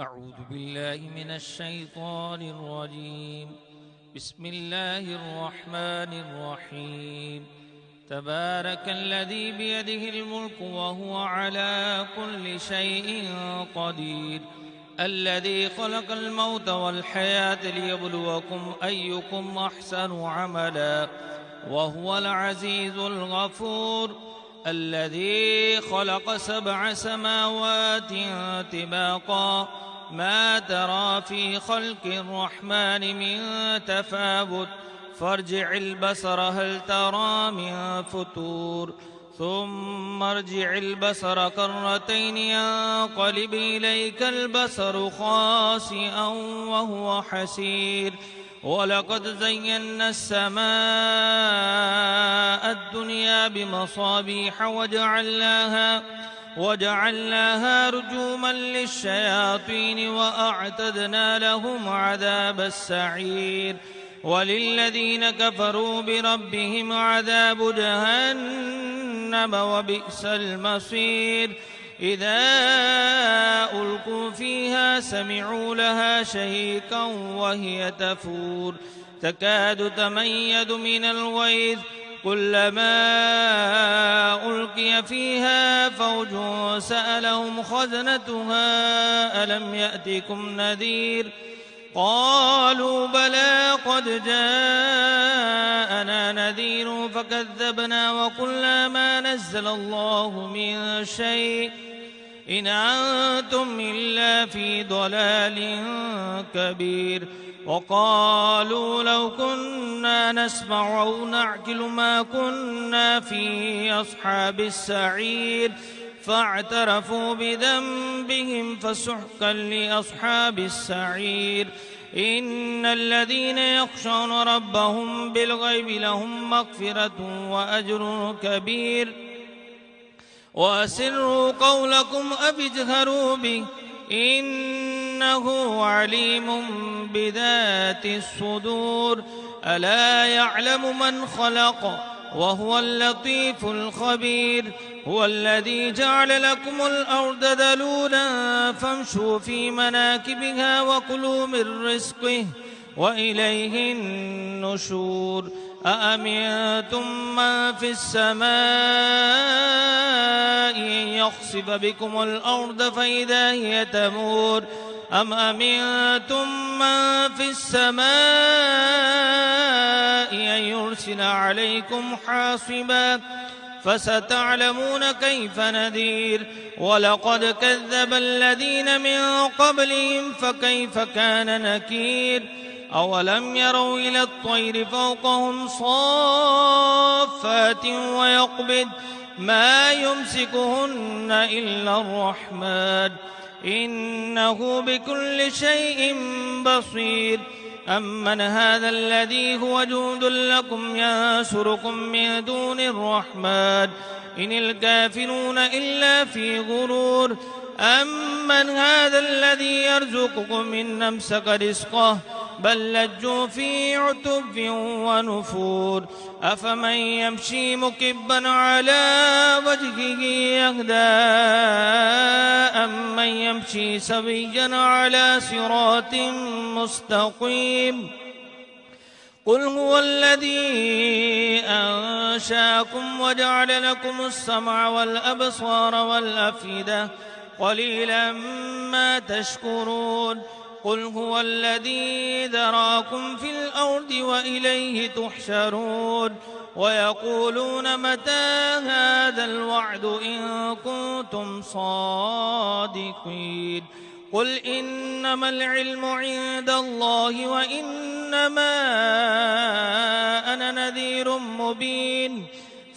أعوذ بالله من الشيطان الرجيم. بسم الله الرحمن الرحيم. تبارك الذي بيده الملك وهو على كل شيء قدير، الذي خلق الموت والحياة ليبلوكم أيكم أحسن عملا وهو العزيز الغفور، الذي خلق 7 سماوات طباقا ما ترى في خلق الرحمن من تفاوت فارجع البصر هل ترى من فتور، ثم ارجع البصر كرتين ينقلب إليك البصر خاسئا وهو حسير، ولقد زينا السماء الدنيا بمصابيح وجعلناها رجوما للشياطين وأعتدنا لهم عذاب السعير، وللذين كفروا بربهم عذاب جهنم وبئس المصير. إذا ألقوا فيها سمعوا لها شهيقا وهي تفور تكاد تميز من الغيظ، كلما ألقي فيها فوج سألهم خزنتها ألم يأتكم نذير، قالوا بلى قد جاءنا نذير فكذبنا وقلنا ما نزل الله من شيء إن أنتم إلا في ضلال كبير. وقالوا لو كنا نسمع أو نعقل ما كنا في أصحاب السعير، فاعترفوا بذنبهم فسحقا لأصحاب السعير. إن الذين يخشون ربهم بالغيب لهم مغفرة وأجر كبير. وأسروا قولكم أو اجهروا به إنه عليم بذات الصدور. ألا يعلم من خلق وهو اللطيف الخبير. هو الذي جعل لكم الأرض ذلولا فامشوا في مناكبها وكلوا من رزقه وإليه النشور. أأمنتم من في السماء أن يخسف بكم الأرض فإذا هي تمور، أم أمنتم من في السماء أن يرسل عليكم حاصبا، فستعلمون كيف نذير. ولقد كذب الذين من قبلهم فكيف كان نكير. أولم يروا إلى الطير فوقهم صافات ويقبض ما يمسكهن إلا الرحمن إنه بكل شيء بصير. أمن هذا الذي هو جند لكم ينصركم من دون الرحمن إن الكافرون إلا في غرور. أمن هذا الذي يرزقكم إن أمسك رزقه بل لجوا في عتب ونفور. أفمن يمشي مكبا على وجهه يهدى أمن يمشي سويا على صراط مستقيم. قل هو الذي أنشاكم وجعل لكم السمع والأبصار والأفئدة قليلا ما تشكرون. قل هو الذي ذراكم في الأرض وإليه تحشرون. ويقولون متى هذا الوعد إن كنتم صادقين. قل إنما العلم عند الله وإنما أنا نذير مبين.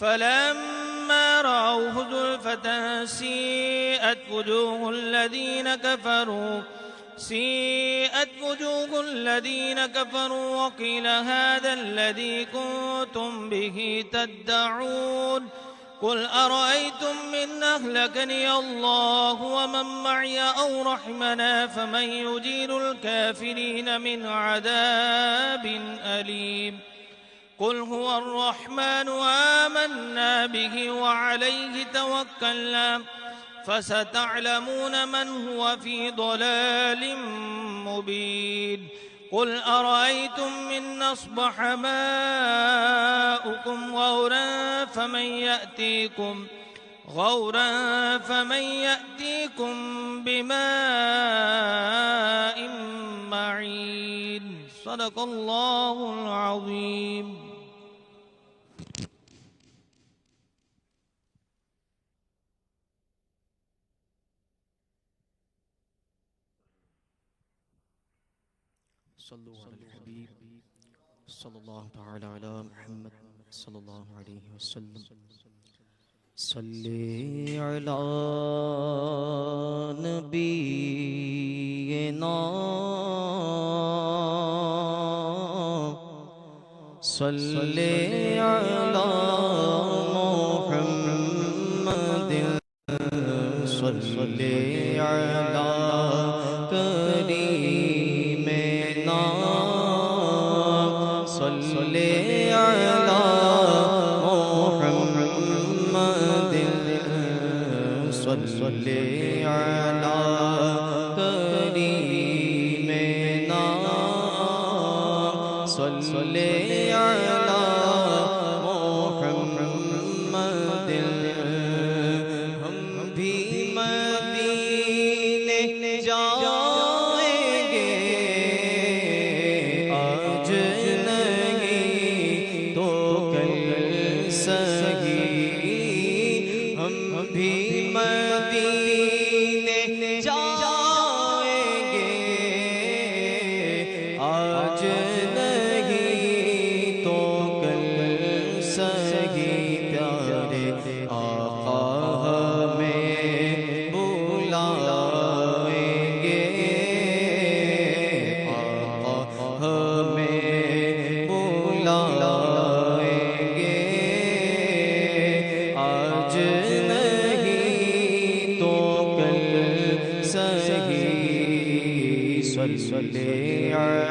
فلما رأوه زلفة سيئت وجوه الذين كفروا سيئت وجوه الذين كفروا وقيل هذا الذي كنتم به تدعون قل أرأيتم من أهلكني الله ومن معي أو رحمنا فمن يجير الكافرين من عذاب أليم قل هو الرحمن آمنا به وعليه توكلنا فستعلمون من هو في ضلال مبين قل أرأيتم من أصبح ماؤكم غورا فمن يأتيكم بماء معين صدق الله العظيم. صلوا على الحبيب صلى الله تعالى على محمد صلى الله عليه وسلم. صلی علی نبینا صلی علی محمد صلی علی کریمنا صلی علی محمد صلی علی کریمنا صلی علی محمد. ہم بھی مدینے جائیں گے آج نہیں تو کل سہی. ہم بھی مدینے جائیں گے آج نہیں تو کل سہی. پیارے آقا ہمیں بلائیں گے آقا ہمیں بلائیں گے آج نہیں تو کل سہی. صلی علی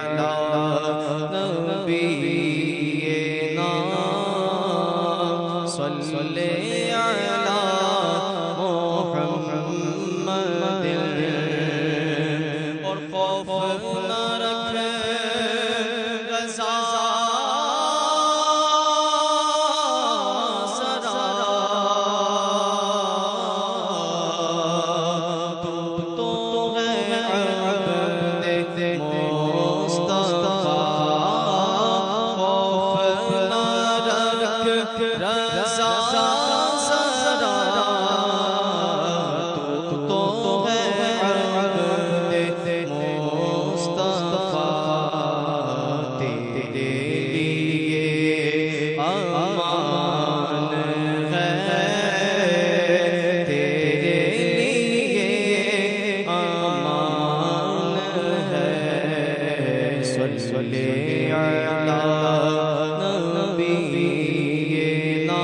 نبینا صلی علی محمد. اور خوف نہ رکھے رضا سرا تو ہے عبد مصطفیٰ. خوف نہ رکھ رضا سرا تو ہے عبد مصطفیٰ. تیرے لیے امان ہے تیرے لیے امان ہے. صلی علی نبینا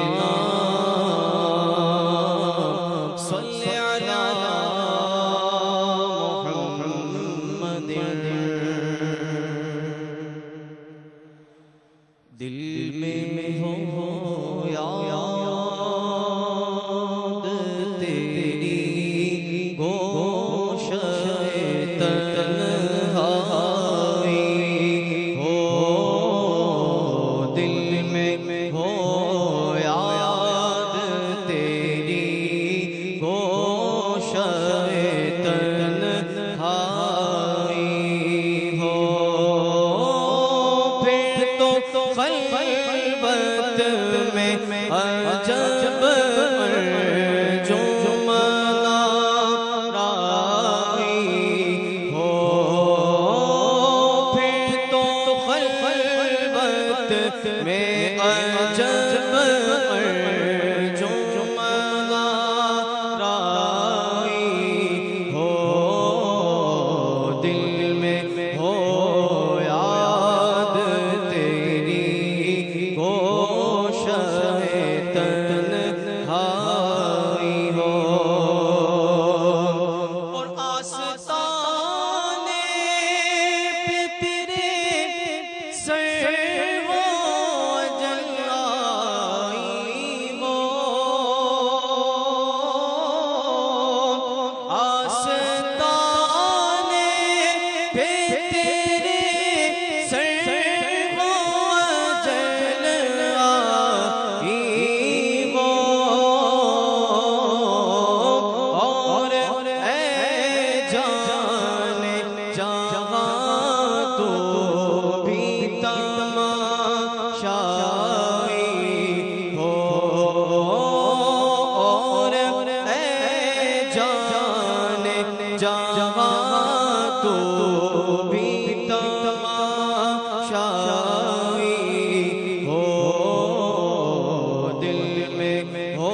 دل میں ہو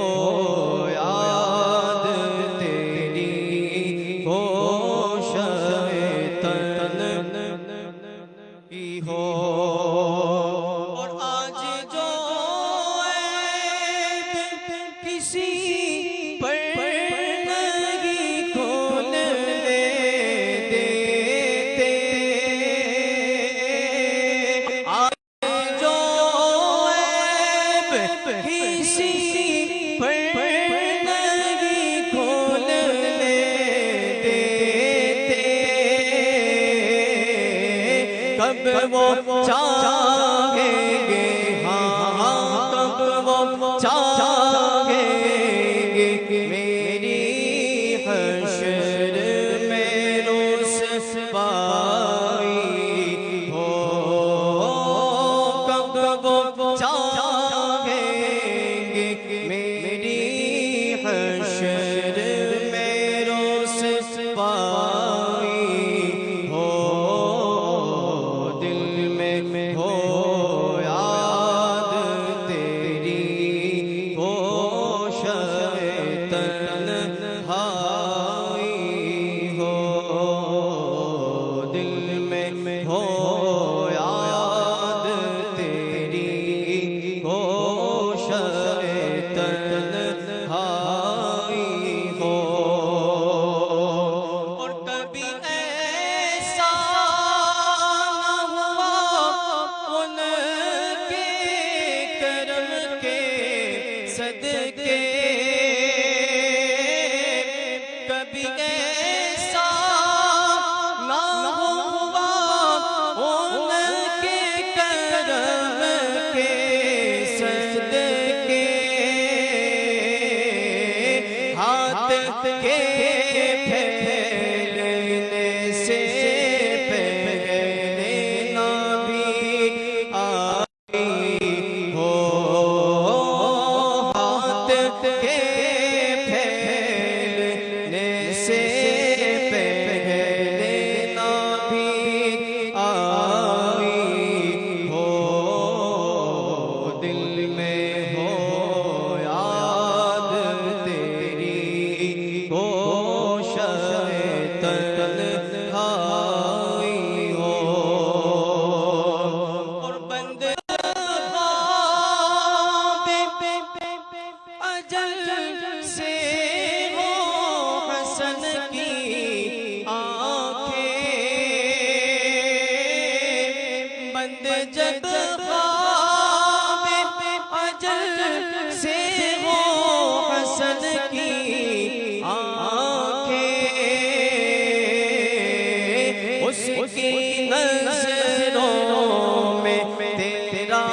یاد تیری گوشہ تن کی ہو اور آج جو عیب کسی پر نہیں کھولنے دیتے آج جو عیب کسی پر نہیں کھولنے دیتے کب وہ چاہیں گے ہاں کب وہ چاہیں گے میری حشر میں رسوائی ہو کب وہ چاہیں گے میری حشر میں رسوائی ہو دل میں ہو یاد تیری گوشہ تنہائی ہو دل میں ہو یاد تیری گوشہ تنہائی ہو اور کبھی ایسا نہ ہوا ان کے کرم کے صدقے کبھی ایسا نہ ہوا ان کے کرم کے صدقے ہاتھ کے پھیلنے سے پہلے نہ بھی آئی ہو ہاتھ کے پھیلنے سے پہلے نہ بھی آئی ہو دل میں ہو یاد تیری گوشہ تنہائی ہو اور بند اجل سے ہو حسن کی آنکھیں بند جب خواب اجل سے ہو حسن کی آنکھیں اس کی نظروں میں تیرا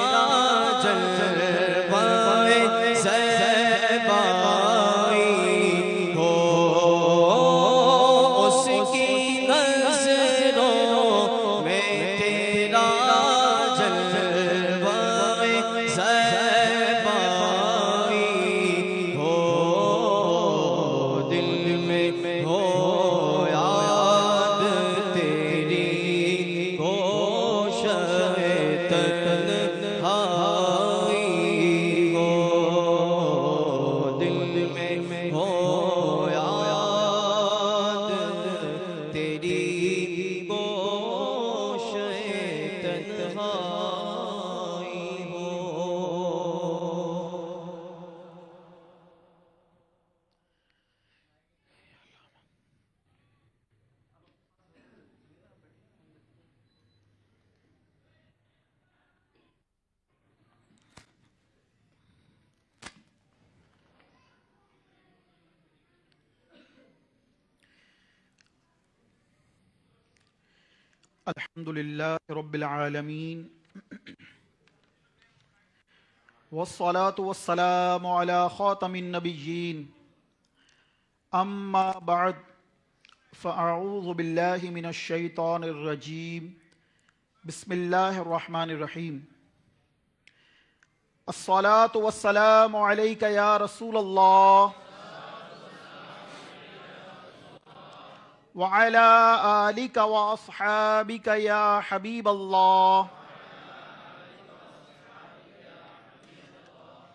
جلوہ زیبائی ہو اس کی نظروں میں تیرا جلوہ زیبائی ہو دل میں ہو یاد تیری گوشہ تنہائی ہو دل میں ہو یاد تیری گوشہ تنہائی ہو الحمد لله رب العالمين والصلاة والسلام على خاتم النبيين أما بعد فأعوذ بالله من الشيطان الرجيم بسم الله الرحمن الرحيم الصلاة والسلام عليك يا رسول الله وعلى آلك وأصحابك يا حبيب الله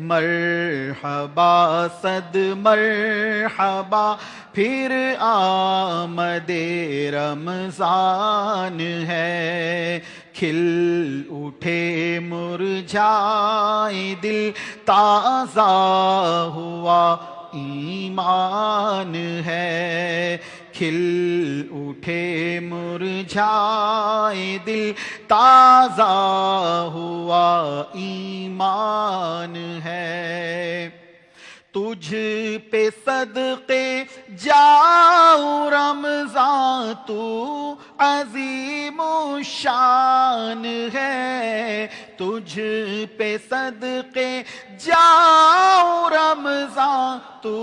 مرحبا صد مرحبا پھر آمد رمضان ہے، کھل اٹھے مرجھائے دل تازہ ہوا ایمان ہے، کھل اٹھے مرجھائے دل تازہ ہوا ایمان ہے، تجھ پہ صدقے جاؤ رمضان تو عظیم الشان ہے، تجھ پہ صدقے جاؤ رمضان تو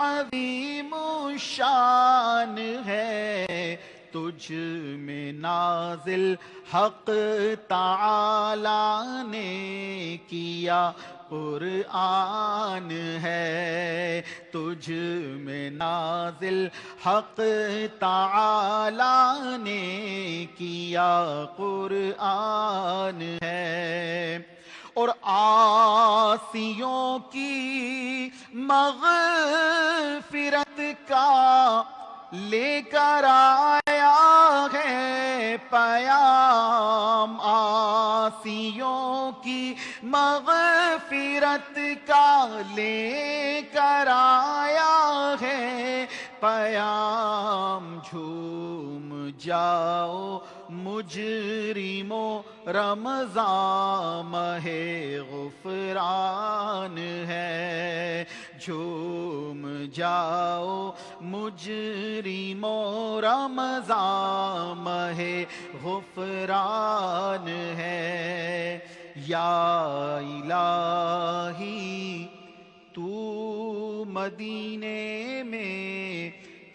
عظیم الشان ہے، تجھ میں نازل حق تعالی نے کیا قرآن ہے، تجھ میں نازل حق تعالی نے کیا قرآن ہے، اور عاصیوں کی مغفرت کا لے کر آیا ہے پیام، عاصیوں کی مغفرت کا لے کر آیا ہے پیام، جھوم جاؤ مجرموں رمضان ماہ غفران ہے، جھوم جاؤ مجرموں رمضان ماہ غفران ہے، یا الہی تو مدینے میں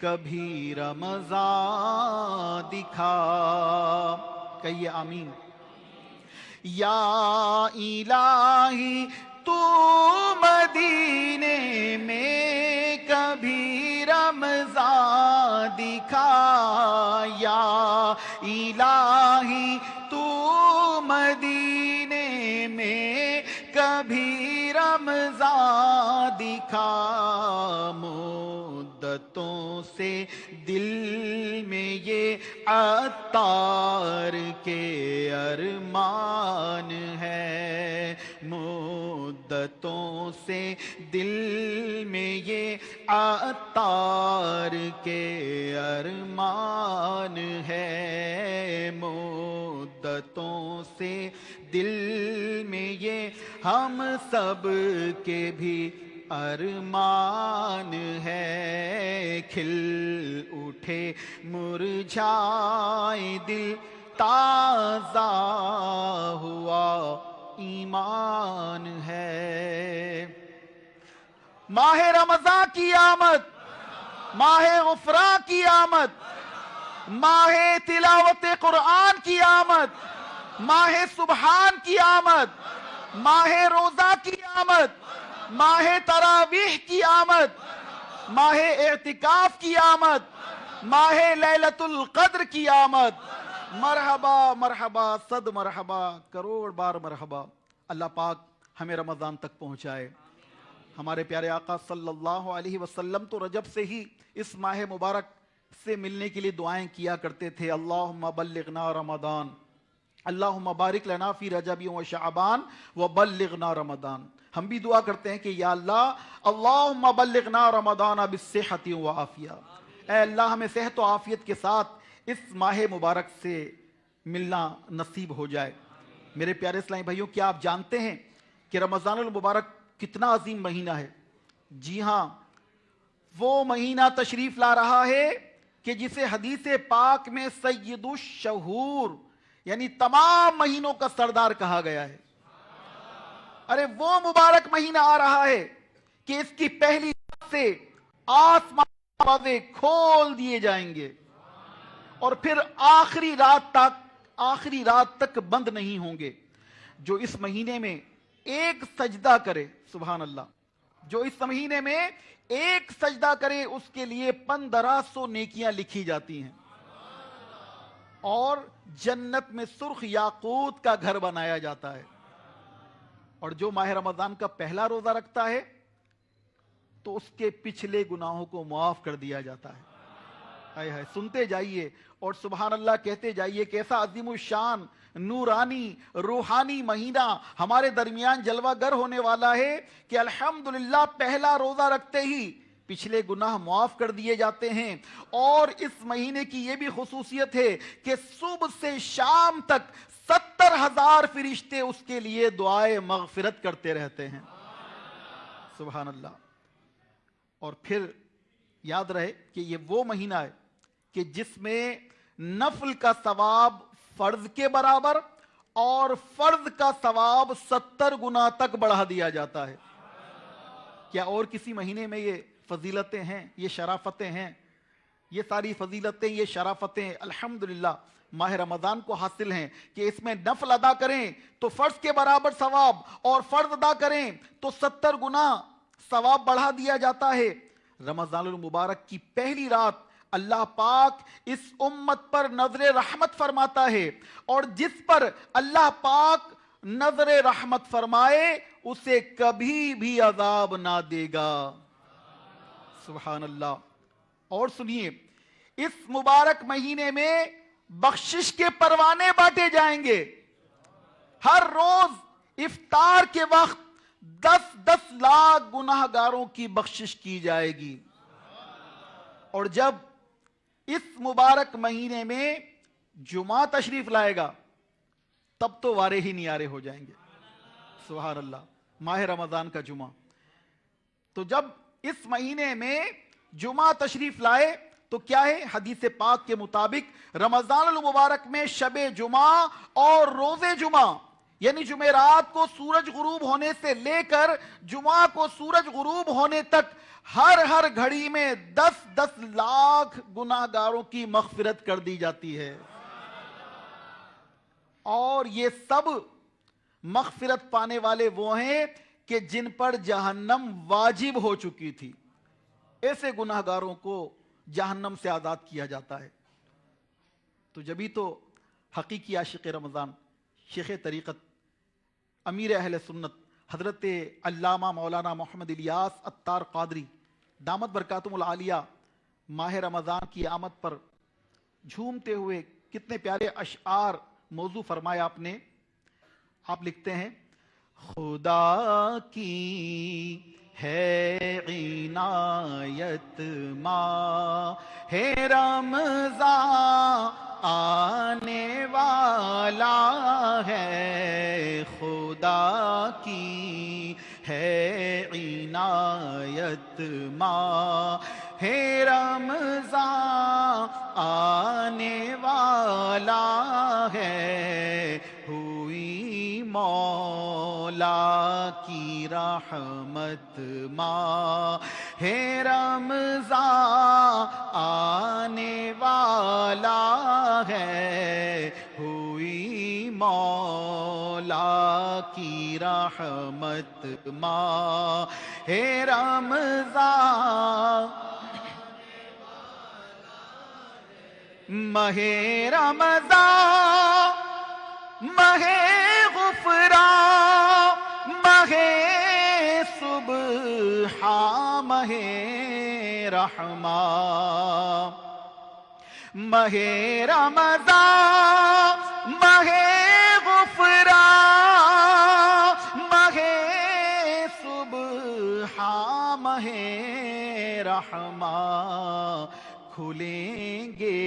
کبھی رمضان دکھا، کہیے آمین، یا الہی تو مدینے میں کبھی رمضان دکھا، یا الہی تو مدینے میں کبھی رمضان دکھا، مدتوں سے دل میں یہ عطار کے ارمان ہے، مدتوں سے دل میں یہ عطار کے ارمان ہے، مدتوں سے دل میں یہ ہم سب کے بھی ارمان ہے، کھل اٹھے مرجھائے دل تازہ ہوا ایمان ہے، ماہ رمضان کی آمد، ماہ غفران کی آمد، ماہ تلاوت قرآن کی آمد، ماہ سبحان کی آمد، ماہ روزہ کی آمد، ماہ تراویح کی آمد، ماہ اعتکاف کی آمد، ماہ لیلۃ القدر کی آمد، مرحبا مرحبا صد مرحبا کروڑ بار مرحبا، اللہ پاک ہمیں رمضان تک پہنچائے۔ ہمارے پیارے آقا صلی اللہ علیہ وسلم تو رجب سے ہی اس ماہ مبارک سے ملنے کے لیے دعائیں کیا کرتے تھے، اللہم بلغنا رمضان، اللہم بارک لنا فی رجب و شعبان و بلغنا رمضان۔ ہم بھی دعا کرتے ہیں کہ یا اللہ اللہم بلغنا رمضان بالصحت و عافیہ، اے اللہ ہمیں صحت و عافیت کے ساتھ اس ماہ مبارک سے ملنا نصیب ہو جائے۔ میرے پیارے اسلامی بھائیوں، کیا آپ جانتے ہیں کہ رمضان المبارک کتنا عظیم مہینہ ہے؟ جی ہاں، وہ مہینہ تشریف لا رہا ہے کہ جسے حدیث پاک میں سید الشہور یعنی تمام مہینوں کا سردار کہا گیا ہے۔ ارے وہ مبارک مہینہ آ رہا ہے کہ اس کی پہلی رات سے آسمان دروازے کھول دیے جائیں گے اور پھر آخری رات تک بند نہیں ہوں گے۔ جو اس مہینے میں ایک سجدہ کرے، سبحان اللہ، جو اس مہینے میں ایک سجدہ کرے اس کے لیے 1500 نیکیاں لکھی جاتی ہیں، اور جنت میں سرخ یاقوت کا گھر بنایا جاتا ہے، اور جو ماہ رمضان کا پہلا روزہ رکھتا ہے تو اس کے پچھلے گناہوں کو معاف کر دیا جاتا ہے. ہائے ہائے, سنتے جائیے اور سبحان اللہ کہتے جائیے. کیسا عظیم الشان, نورانی, روحانی مہینہ ہمارے درمیان جلوہ گر ہونے والا ہے کہ الحمدللہ پہلا روزہ رکھتے ہی پچھلے گناہ معاف کر دیے جاتے ہیں. اور اس مہینے کی یہ بھی خصوصیت ہے کہ صبح سے شام تک 70,000 فرشتے اس کے لیے دعائے مغفرت کرتے رہتے ہیں. سبحان اللہ. اور پھر یاد رہے کہ یہ وہ مہینہ ہے کہ جس میں نفل کا ثواب فرض کے برابر اور فرض کا ثواب 70 گنا تک بڑھا دیا جاتا ہے. کیا اور کسی مہینے میں یہ فضیلتیں ہیں, یہ شرافتیں ہیں؟ یہ ساری فضیلتیں, یہ شرافتیں الحمدللہ ماہ رمضان کو حاصل ہیں کہ اس میں نفل ادا کریں تو فرض کے برابر ثواب اور فرض ادا کریں تو 70 گنا ثواب بڑھا دیا جاتا ہے. رمضان المبارک کی پہلی رات اللہ پاک اس امت پر نظر رحمت فرماتا ہے, اور جس پر اللہ پاک نظر رحمت فرمائے اسے کبھی بھی عذاب نہ دے گا. سبحان اللہ. اور سنیے, اس مبارک مہینے میں بخشش کے پروانے بانٹے جائیں گے. ہر روز افطار کے وقت 10 لاکھ گناہ گاروں کی بخشش کی جائے گی. اور جب اس مبارک مہینے میں جمعہ تشریف لائے گا تب تو وارے ہی نیارے ہو جائیں گے. سبحان اللہ. ماہ رمضان کا جمعہ, تو جب اس مہینے میں جمعہ تشریف لائے تو کیا ہے, حدیث پاک کے مطابق رمضان المبارک میں شب جمعہ اور روز جمعہ یعنی جمعرات کو سورج غروب ہونے سے لے کر جمعہ کو سورج غروب ہونے تک ہر گھڑی میں 10 لاکھ گناہ گاروں کی مغفرت کر دی جاتی ہے. اور یہ سب مغفرت پانے والے وہ ہیں کہ جن پر جہنم واجب ہو چکی تھی. ایسے گناہ گاروں کو جہنم سے آزاد کیا جاتا ہے. تو جبھی تو حقیقی عاشق رمضان, شیخ طریقت, امیر اہل سنت حضرت علامہ مولانا محمد الیاس عطار قادری دامت برکاتہم العالیہ ماہ رمضان کی آمد پر جھومتے ہوئے کتنے پیارے اشعار موضوع فرمایا آپ نے. آپ لکھتے ہیں, خدا کی ہے عنایت ماہ رمضان آنے والا ہے. خدا کی ہے عنایت ماہ رمضان آنے والا ہے. ہوئی مولا کی رحمت ماہ رمضان آنے والا ہے. ہوئی مولا کی رحمت ماہ رمضان. ماہ رمضان ماہ غفران ماہ سبحان ماہ رحمان. ماہ رمضان ماہ غفران ماہ سبحان ماہ رحمان. کھلیں گے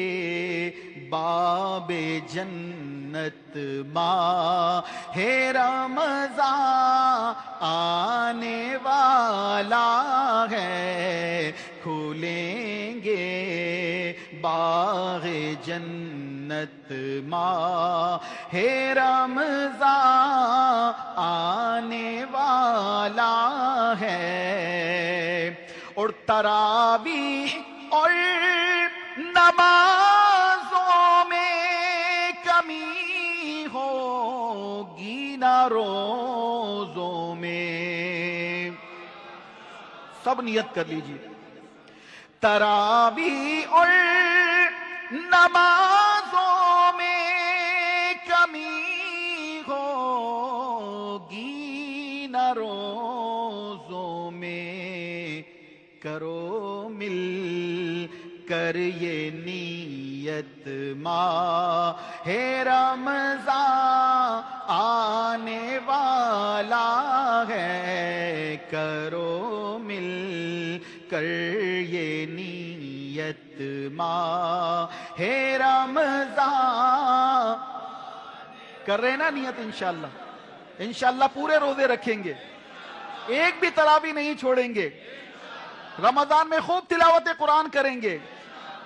باب جنت ماہ رمضان آنے والا ہے. کھلیں گے باغ جنت ماہ رمضان آنے والا ہے. اور تراویح اور نمازوں میں کمی ہوگی نہ روزوں میں. سب نیت کر لیجیے, تراویح اور نمازوں میں کمی ہوگی کر یہ نیت ماہ رمضان آنے والا ہے، کرو مل کر یہ نیت ماہ رمضان کر رہے نا نیت انشاءاللہ انشاءاللہ پورے روزے رکھیں گے، ایک بھی تراویح نہیں چھوڑیں گے، رمضان میں خوب تلاوت قرآن کریں گے،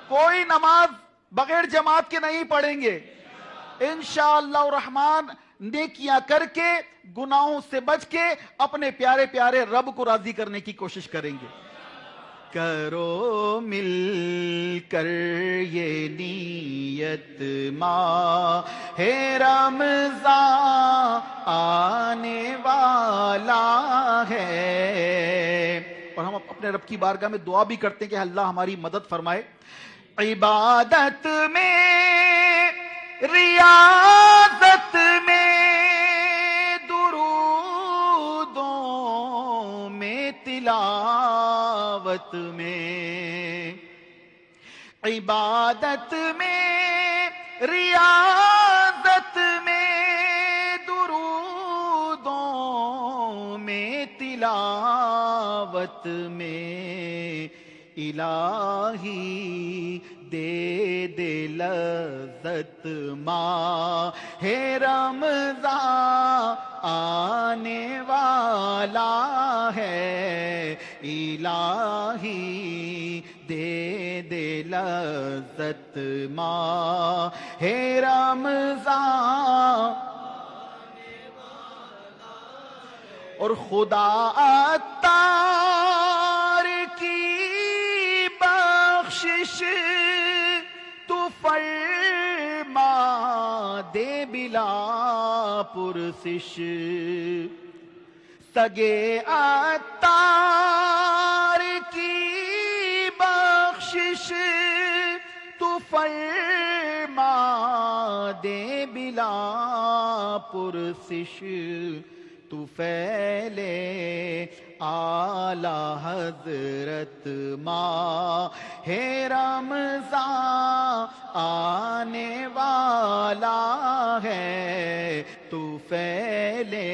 کوئی نماز بغیر جماعت کے نہیں پڑھیں گے، انشاءاللہ الرحمن نیکیاں کر کے گناہوں سے بچ کے اپنے پیارے پیارے رب کو راضی کرنے کی کوشش کریں گے۔ کرو مل کر یہ نیت ماہ رمضان آنے والا ہے، اور ہم اپنے رب کی بارگاہ میں دعا بھی کرتے ہیں کہ اللہ ہماری مدد فرمائے، عبادت میں ریاضت میں درودوں میں تلاوت میں، عبادت میں ریاضت میں درودوں میں تلاوت میں، الہی دے دے لذت ماہ رمضان آنے والا ہے، الہی دے دے لذت ماہ رمضان، اور خدا عطار کی بخشش تو فرما دے بلا پرسش، سگے عطار کی بخشش تو فرما دے بلا پرسش، تو پھیلے اعلی حضرت ماہ رمضان آنے والا ہے، تو پھیلے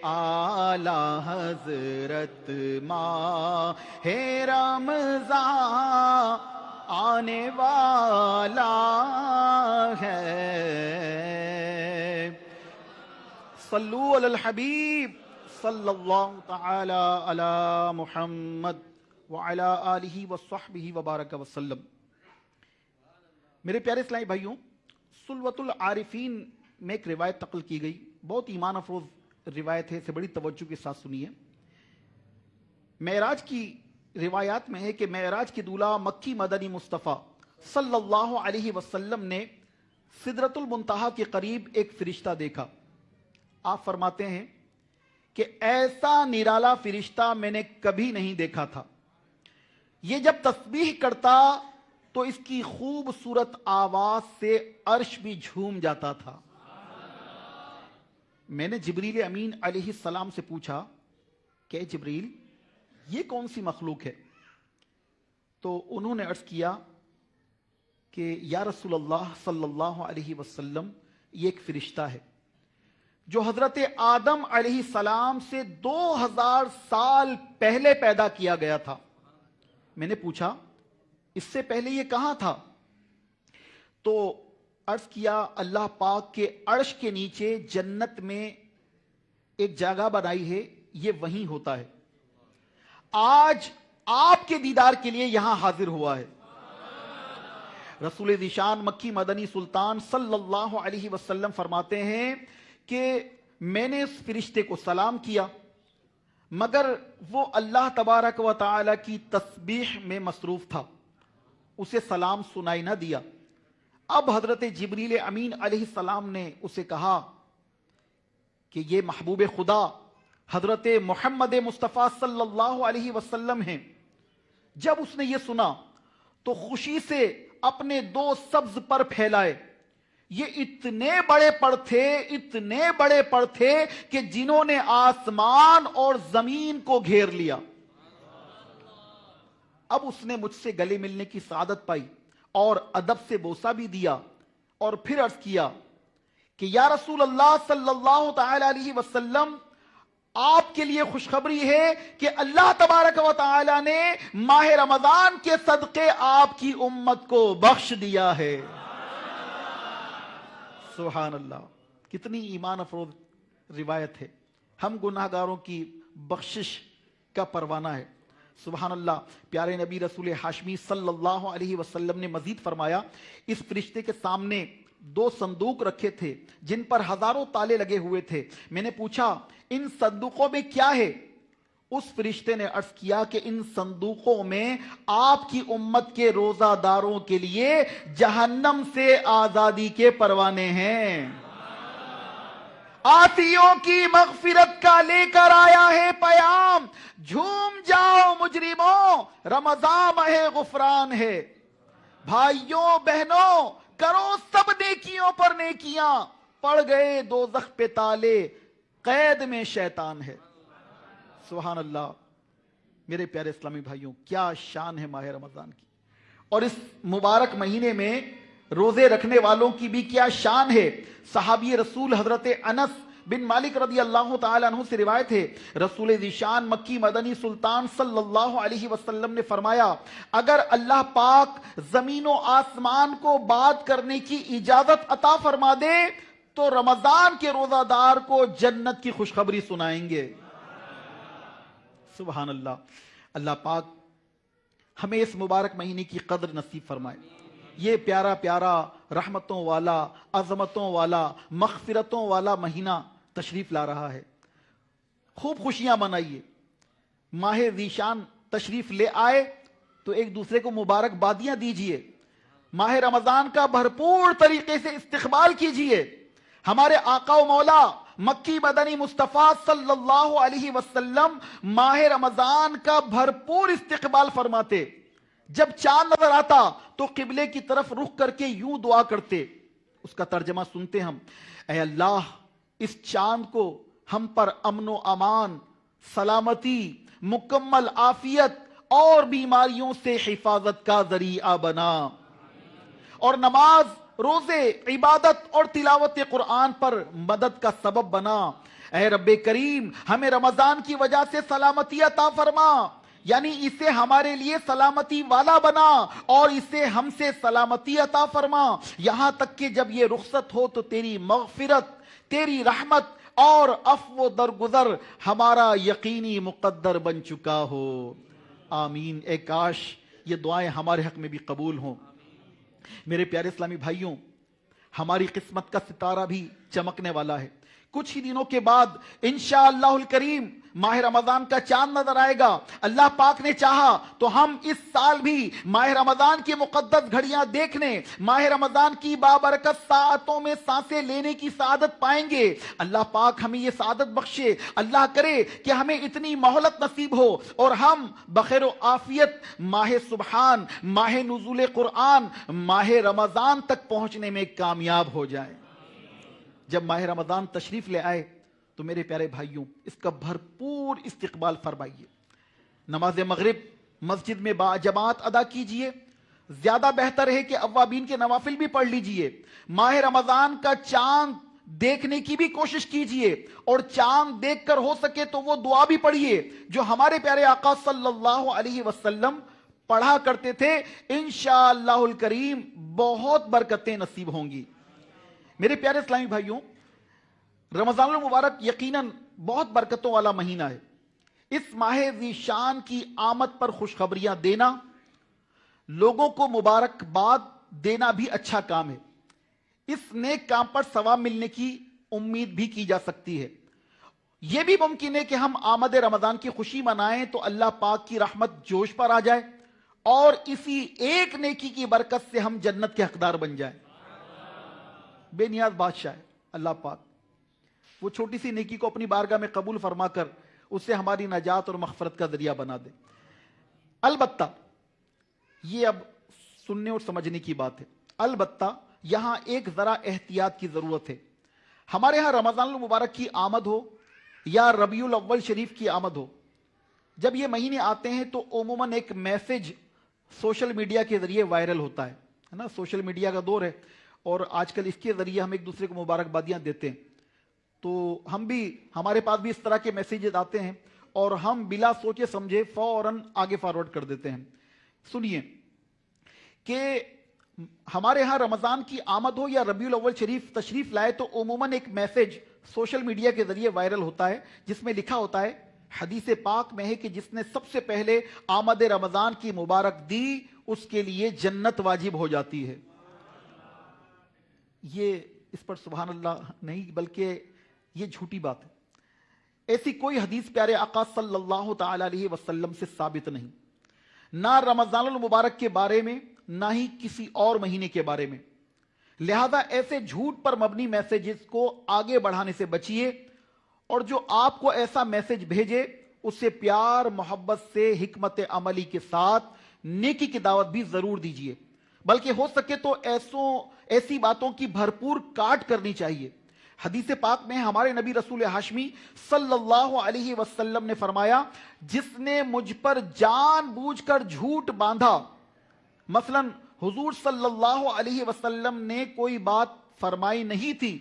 اعلی حضرت ماہ رمضان آنے والا ہے۔ صلو علی الحبیب صلی اللہ تعالی علی محمد وعلی آلہ وصحبہ وبارک وسلم۔ میرے پیارے اسلامی بھائیوں، سلوۃ العارفین میں ایک روایت نقل کی گئی، بہت ایمان افروز روایت ہے، اسے بڑی توجہ کے ساتھ سنیے۔ معراج کی روایات میں ہے کہ معراج کی دولہا مکی مدنی مصطفیٰ صلی اللہ علیہ وسلم نے سدرۃ المنتہا کے قریب ایک فرشتہ دیکھا۔ آپ فرماتے ہیں کہ ایسا نرالا فرشتہ میں نے کبھی نہیں دیکھا تھا، یہ جب تسبیح کرتا تو اس کی خوبصورت آواز سے عرش بھی جھوم جاتا تھا۔ میں نے جبریل امین علیہ السلام سے پوچھا کہ جبریل یہ کون سی مخلوق ہے؟ تو انہوں نے عرض کیا کہ یا رسول اللہ صلی اللہ علیہ وسلم، یہ ایک فرشتہ ہے جو حضرت آدم علیہ السلام سے 2000 سال پہلے پیدا کیا گیا تھا۔ میں نے پوچھا اس سے پہلے یہ کہاں تھا؟ تو عرض کیا اللہ پاک کے عرش کے نیچے جنت میں ایک جگہ بنائی ہے، یہ وہیں ہوتا ہے، آج آپ کے دیدار کے لیے یہاں حاضر ہوا ہے۔ رسول ذیشان مکی مدنی سلطان صلی اللہ علیہ وسلم فرماتے ہیں کہ میں نے اس فرشتے کو سلام کیا، مگر وہ اللہ تبارک و تعالی کی تسبیح میں مصروف تھا، اسے سلام سنائی نہ دیا۔ اب حضرت جبریل امین علیہ السلام نے اسے کہا کہ یہ محبوب خدا حضرت محمد مصطفیٰ صلی اللہ علیہ وسلم ہیں۔ جب اس نے یہ سنا تو خوشی سے اپنے 2 سبز پر پھیلائے، یہ اتنے بڑے پر تھے کہ جنہوں نے آسمان اور زمین کو گھیر لیا۔ اب اس نے مجھ سے گلے ملنے کی سعادت پائی اور ادب سے بوسہ بھی دیا اور پھر عرض کیا کہ یا رسول اللہ صلی اللہ تعالی علیہ وسلم، آپ کے لیے خوشخبری ہے کہ اللہ تبارک و تعالی نے ماہ رمضان کے صدقے آپ کی امت کو بخش دیا ہے۔ سبحان اللہ، کتنی ایمان افروز روایت ہے۔ ہم گناہگاروں کی بخشش کا پروانہ ہے۔ سبحان اللہ، پیارے نبی رسول ہاشمی صلی اللہ علیہ وسلم نے مزید فرمایا، اس فرشتے کے سامنے 2 صندوق رکھے تھے جن پر ہزاروں تالے لگے ہوئے تھے۔ میں نے پوچھا ان صندوقوں میں کیا ہے؟ اس فرشتے نے عرض کیا کہ ان صندوقوں میں آپ کی امت کے روزہ داروں کے لیے جہنم سے آزادی کے پروانے ہیں۔ آتیوں کی مغفرت کا لے کر آیا ہے پیام، جھوم جاؤ مجرموں، رمضان ماہ غفران ہے۔ بھائیوں بہنوں، کرو سب نیکیوں پر نیکیاں، پڑ گئے دوزخ پہ تالے، قید میں شیطان ہے۔ سبحان اللہ، میرے پیارے اسلامی بھائیوں، کیا شان ہے ماہ رمضان کی، اور اس مبارک مہینے میں روزے رکھنے والوں کی بھی کیا شان ہے۔ صحابی رسول حضرت انس بن مالک رضی اللہ تعالی عنہ سے روایت ہے، رسول ذیشان مکی مدنی سلطان صلی اللہ علیہ وسلم نے فرمایا، اگر اللہ پاک زمین و آسمان کو بات کرنے کی اجازت عطا فرما دے تو رمضان کے روزہ دار کو جنت کی خوشخبری سنائیں گے۔ سبحان اللہ، اللہ پاک ہمیں اس مبارک مہینے کی قدر نصیب فرمائے۔ یہ پیارا پیارا رحمتوں والا، عظمتوں والا، مغفرتوں والا مہینہ تشریف لا رہا ہے۔ خوب خوشیاں منائیے۔ ماہ ذیشان تشریف لے آئے تو ایک دوسرے کو مبارکبادیاں دیجئے۔ ماہ رمضان کا بھرپور طریقے سے استقبال کیجئے۔ ہمارے آقا و مولا مکی مدنی مصطفیٰ صلی اللہ علیہ وسلم ماہ رمضان کا بھرپور استقبال فرماتے۔ جب چاند نظر آتا تو قبلے کی طرف رخ کر کے یوں دعا کرتے۔ اس کا ترجمہ سنتے ہم، اے اللہ اس چاند کو ہم پر امن و امان، سلامتی، مکمل عافیت اور بیماریوں سے حفاظت کا ذریعہ بنا، اور نماز، روزے، عبادت اور تلاوت قرآن پر مدد کا سبب بنا۔ اے رب کریم ہمیں رمضان کی وجہ سے سلامتی عطا فرما، یعنی اسے ہمارے لیے سلامتی والا بنا اور اسے ہم سے سلامتی عطا فرما، یہاں تک کہ جب یہ رخصت ہو تو تیری مغفرت، تیری رحمت اور عفو و درگزر ہمارا یقینی مقدر بن چکا ہو۔ آمین۔ اے کاش یہ دعائیں ہمارے حق میں بھی قبول ہوں۔ میرے پیارے اسلامی بھائیوں، ہماری قسمت کا ستارہ بھی چمکنے والا ہے۔ کچھ ہی دنوں کے بعد انشاءاللہ الکریم ماہ رمضان کا چاند نظر آئے گا۔ اللہ پاک نے چاہا تو ہم اس سال بھی ماہ رمضان کی مقدس گھڑیاں دیکھنے، ماہ رمضان کی بابرکت ساعتوں میں سانسیں لینے کی سعادت پائیں گے۔ اللہ پاک ہمیں یہ سعادت بخشے۔ اللہ کرے کہ ہمیں اتنی مہلت نصیب ہو اور ہم بخیر و عافیت ماہ سبحان، ماہ نزول قرآن، ماہ رمضان تک پہنچنے میں کامیاب ہو جائیں۔ جب ماہ رمضان تشریف لے آئے تو میرے پیارے بھائیوں اس کا بھرپور استقبال فرمائیے۔ نماز مغرب مسجد میں باجماعت ادا کیجئے، زیادہ بہتر ہے کہ اوابین کے نوافل بھی پڑھ لیجئے۔ ماہ رمضان کا چاند دیکھنے کی بھی کوشش کیجئے، اور چاند دیکھ کر ہو سکے تو وہ دعا بھی پڑھیے جو ہمارے پیارے آقا صلی اللہ علیہ وسلم پڑھا کرتے تھے۔ انشاءاللہ الکریم بہت برکتیں نصیب ہوں گی۔ میرے پیارے اسلامی بھائیوں، رمضان المبارک یقیناً بہت برکتوں والا مہینہ ہے۔ اس ماہ ذیشان کی آمد پر خوشخبریاں دینا، لوگوں کو مبارکباد دینا بھی اچھا کام ہے۔ اس نیک کام پر ثواب ملنے کی امید بھی کی جا سکتی ہے۔ یہ بھی ممکن ہے کہ ہم آمد رمضان کی خوشی منائیں تو اللہ پاک کی رحمت جوش پر آ جائے اور اسی ایک نیکی کی برکت سے ہم جنت کے حقدار بن جائیں۔ بے نیاز بادشاہ ہے اللہ پاک، وہ چھوٹی سی نیکی کو اپنی بارگاہ میں قبول فرما کر اسے ہماری نجات اور مغفرت کا ذریعہ بنا دے۔ البتہ یہ اب سننے اور سمجھنے کی بات ہے، البتہ یہاں ایک ذرا احتیاط کی ضرورت ہے۔ ہمارے ہاں رمضان المبارک کی آمد ہو یا ربیع الاول شریف کی آمد ہو، جب یہ مہینے آتے ہیں تو عموماً ایک میسج سوشل میڈیا کے ذریعے وائرل ہوتا ہے نا. سوشل میڈیا کا دور ہے اور آج کل اس کے ذریعے ہم ایک دوسرے کو مبارکبادیاں دیتے ہیں. تو ہمارے پاس بھی اس طرح کے میسیجز آتے ہیں اور ہم بلا سوچے سمجھے فوراً آگے فارورڈ کر دیتے ہیں. سنیے کہ ہمارے ہاں رمضان کی آمد ہو یا ربیع الاول شریف تشریف لائے تو عموماً ایک میسج سوشل میڈیا کے ذریعے وائرل ہوتا ہے جس میں لکھا ہوتا ہے، حدیث پاک میں ہے کہ جس نے سب سے پہلے آمد رمضان کی مبارک دی اس کے لیے جنت واجب ہو جاتی ہے. یہ اس پر سبحان اللہ نہیں بلکہ یہ جھوٹی بات ہے. ایسی کوئی حدیث پیارے آقا صلی اللہ تعالی علیہ وسلم سے ثابت نہیں، نہ رمضان المبارک کے بارے میں نہ ہی کسی اور مہینے کے بارے میں. لہذا ایسے جھوٹ پر مبنی میسیجز کو آگے بڑھانے سے بچیے، اور جو آپ کو ایسا میسج بھیجے اسے پیار محبت سے حکمت عملی کے ساتھ نیکی کی دعوت بھی ضرور دیجیے، بلکہ ہو سکے تو ایسی باتوں کی بھرپور کاٹ کرنی چاہیے. حدیث پاک میں ہمارے نبی رسول ہاشمی صلی اللہ علیہ وسلم نے فرمایا، جس نے مجھ پر جان بوجھ کر جھوٹ باندھا، مثلا حضور صلی اللہ علیہ وسلم نے کوئی بات فرمائی نہیں تھی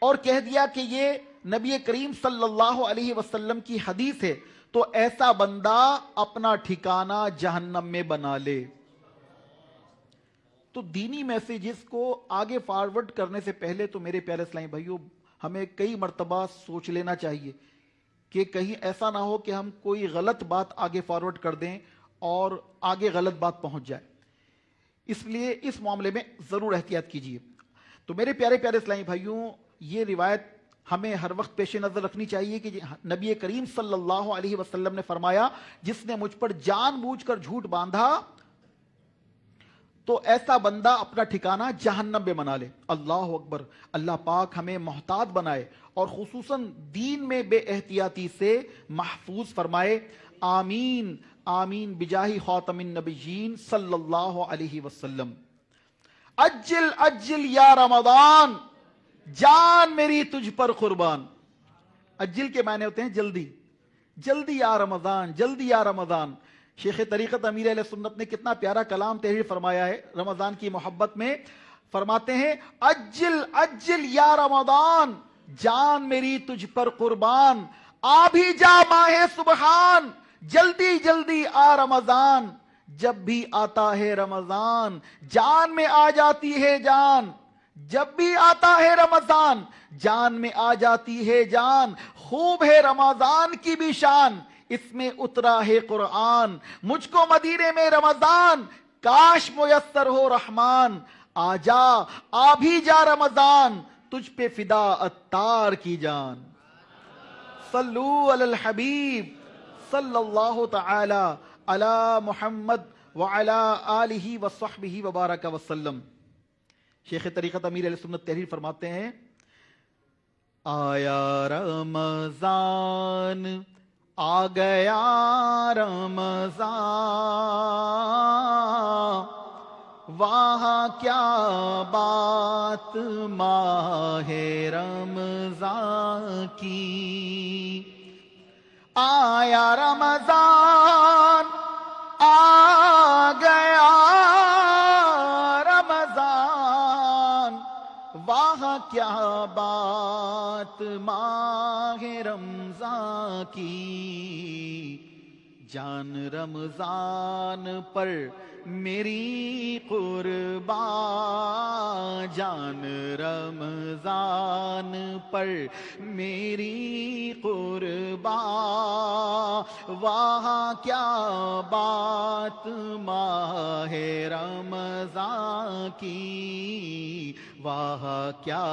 اور کہہ دیا کہ یہ نبی کریم صلی اللہ علیہ وسلم کی حدیث ہے، تو ایسا بندہ اپنا ٹھکانہ جہنم میں بنا لے. تو دینی میسیجز کو آگے فارورڈ کرنے سے پہلے تو میرے پیارے اسلامی بھائیوں ہمیں کئی مرتبہ سوچ لینا چاہیے کہ کہیں ایسا نہ ہو کہ ہم کوئی غلط بات آگے فارورڈ کر دیں اور آگے غلط بات پہنچ جائے. اس لیے اس معاملے میں ضرور احتیاط کیجیے. تو میرے پیارے اسلامی بھائیوں، یہ روایت ہمیں ہر وقت پیش نظر رکھنی چاہیے کہ نبی کریم صلی اللہ علیہ وسلم نے فرمایا، جس نے مجھ پر جان بوجھ کر جھوٹ باندھا تو ایسا بندہ اپنا ٹھکانہ جہنم میں بنا لے. اللہ اکبر. اللہ پاک ہمیں محتاط بنائے اور خصوصاً دین میں بے احتیاطی سے محفوظ فرمائے. آمین آمین بجاہ خاتم النبیین صلی اللہ علیہ وسلم. اجل اجل یا رمضان، جان میری تجھ پر قربان. اجل کے معنی ہوتے ہیں جلدی، جلدی یا رمضان، جلدی یا رمضان. شیخ طریقت امیر اہل سنت نے کتنا پیارا کلام تحریر فرمایا ہے رمضان کی محبت میں. فرماتے ہیں، اجل اجل یا رمضان، جان میری تجھ پر قربان. آ بھی جا ماہ سبحان، جلدی جلدی آ رمضان. جب بھی آتا ہے رمضان جان میں آ جاتی ہے جان، جب بھی آتا ہے رمضان جان میں آ جاتی ہے جان. خوب ہے رمضان کی بھی شان، اس میں اترا ہے قرآن. مجھ کو مدینے میں رمضان، کاش میسر ہو رحمان. آ جا آ بھی جا رمضان، تجھ پہ فدا عطار کی جان. صلو علی الحبیب صلی اللہ تعالی علی محمد وعلی آلہ وصحبہ وبارک وسلم. شیخ طریقت امیر علیہ سنت تحریر فرماتے ہیں، آیا رمضان، آ گیا رمضان، وہاں کیا بات ماہ رمضان کی. آیا رمضان، آ گیا رمضان، وہاں کیا بات ماہ رمضان کی. جان رمضان پر میری قربان، جان رمضان پر میری قربان. وہاں کیا بات ماہ رمضان کی، وہاں کیا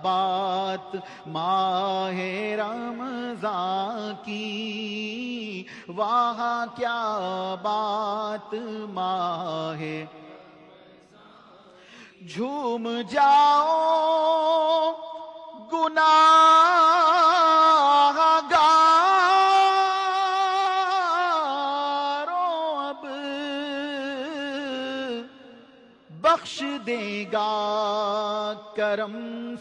بات ماہ رمضان کی، وہاں کیا بات ماہ. جھوم جاؤ گناہ گارو، اب بخش دے گا کرم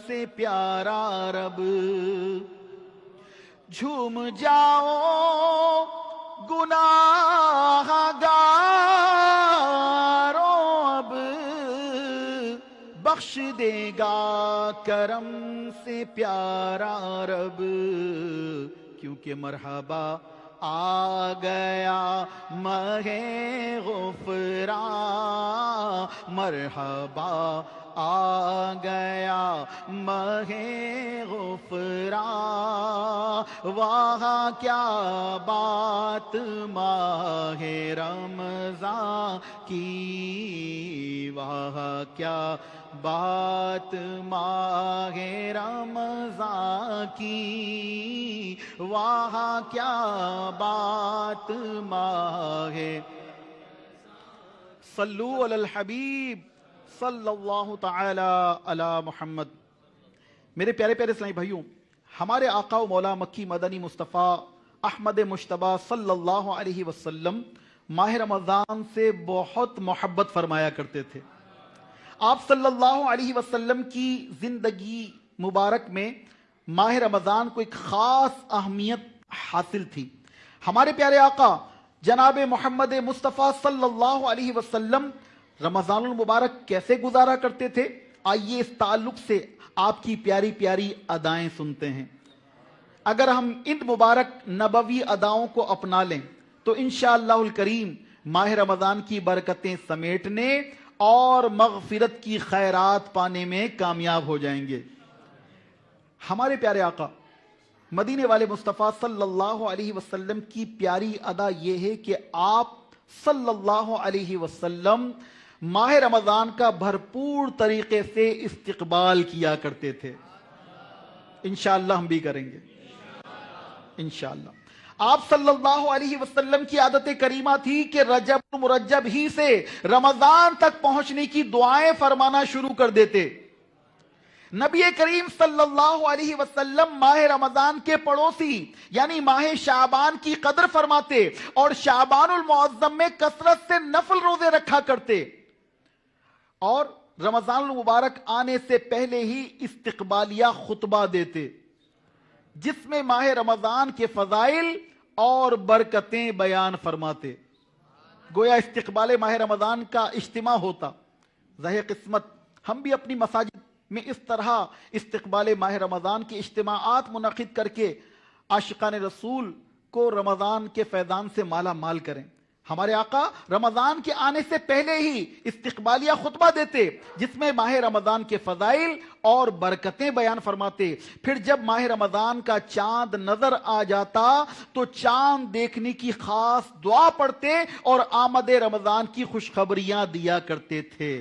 سے پیارا رب. جھوم جاؤ گناہ گاروں اب بخش دے گا کرم سے پیارا رب، کیونکہ مرحبا آ گیا ماہ غفران، مرحبا آ گیا ماہ غفران، وہاں کیا بات ماہ رمضان کی، وہاں کیا بات ماہ رمضان کی، وہاں کیا بات ماہ، صلو علی الحبیب صلی اللہ تعالی علی محمد۔ میرے پیارے پیارے اسلامی بھائیوں، ہمارے آقا و مولا مکی مدنی مصطفیٰ احمد مجتبیٰ صلی اللہ علیہ وسلم ماہ رمضان سے بہت محبت فرمایا کرتے تھے۔ آپ صلی اللہ علیہ وسلم کی زندگی مبارک میں ماہ رمضان کو ایک خاص اہمیت حاصل تھی۔ ہمارے پیارے آقا جناب محمد مصطفیٰ صلی اللہ علیہ وسلم رمضان المبارک کیسے گزارا کرتے تھے، آئیے اس تعلق سے آپ کی پیاری پیاری ادائیں سنتے ہیں۔ اگر ہم ان مبارک نبوی اداؤں کو اپنا لیں تو انشاءاللہ الکریم ماہ رمضان کی برکتیں سمیٹنے اور مغفرت کی خیرات پانے میں کامیاب ہو جائیں گے۔ ہمارے پیارے آقا مدینے والے مصطفیٰ صلی اللہ علیہ وسلم کی پیاری ادا یہ ہے کہ آپ صلی اللہ علیہ وسلم ماہ رمضان کا بھرپور طریقے سے استقبال کیا کرتے تھے۔ انشاءاللہ ہم بھی کریں گے انشاءاللہ۔ آپ صلی اللہ علیہ وسلم کی عادت کریمہ تھی کہ رجب مرجب ہی سے رمضان تک پہنچنے کی دعائیں فرمانا شروع کر دیتے۔ نبی کریم صلی اللہ علیہ وسلم ماہ رمضان کے پڑوسی یعنی ماہ شعبان کی قدر فرماتے اور شعبان المعظم میں کثرت سے نفل روزے رکھا کرتے، اور رمضان المبارک آنے سے پہلے ہی استقبالیہ خطبہ دیتے جس میں ماہ رمضان کے فضائل اور برکتیں بیان فرماتے۔ گویا استقبال ماہ رمضان کا اجتماع ہوتا۔ ظاہر قسمت ہم بھی اپنی مساجد میں اس طرح استقبال ماہ رمضان کے اجتماعات منعقد کر کے عاشقان رسول کو رمضان کے فیضان سے مالا مال کریں۔ ہمارے آقا رمضان کے آنے سے پہلے ہی استقبالیہ خطبہ دیتے جس میں ماہ رمضان کے فضائل اور برکتیں بیان فرماتے۔ پھر جب ماہ رمضان کا چاند نظر آ جاتا تو چاند دیکھنے کی خاص دعا پڑھتے اور آمد رمضان کی خوشخبریاں دیا کرتے تھے۔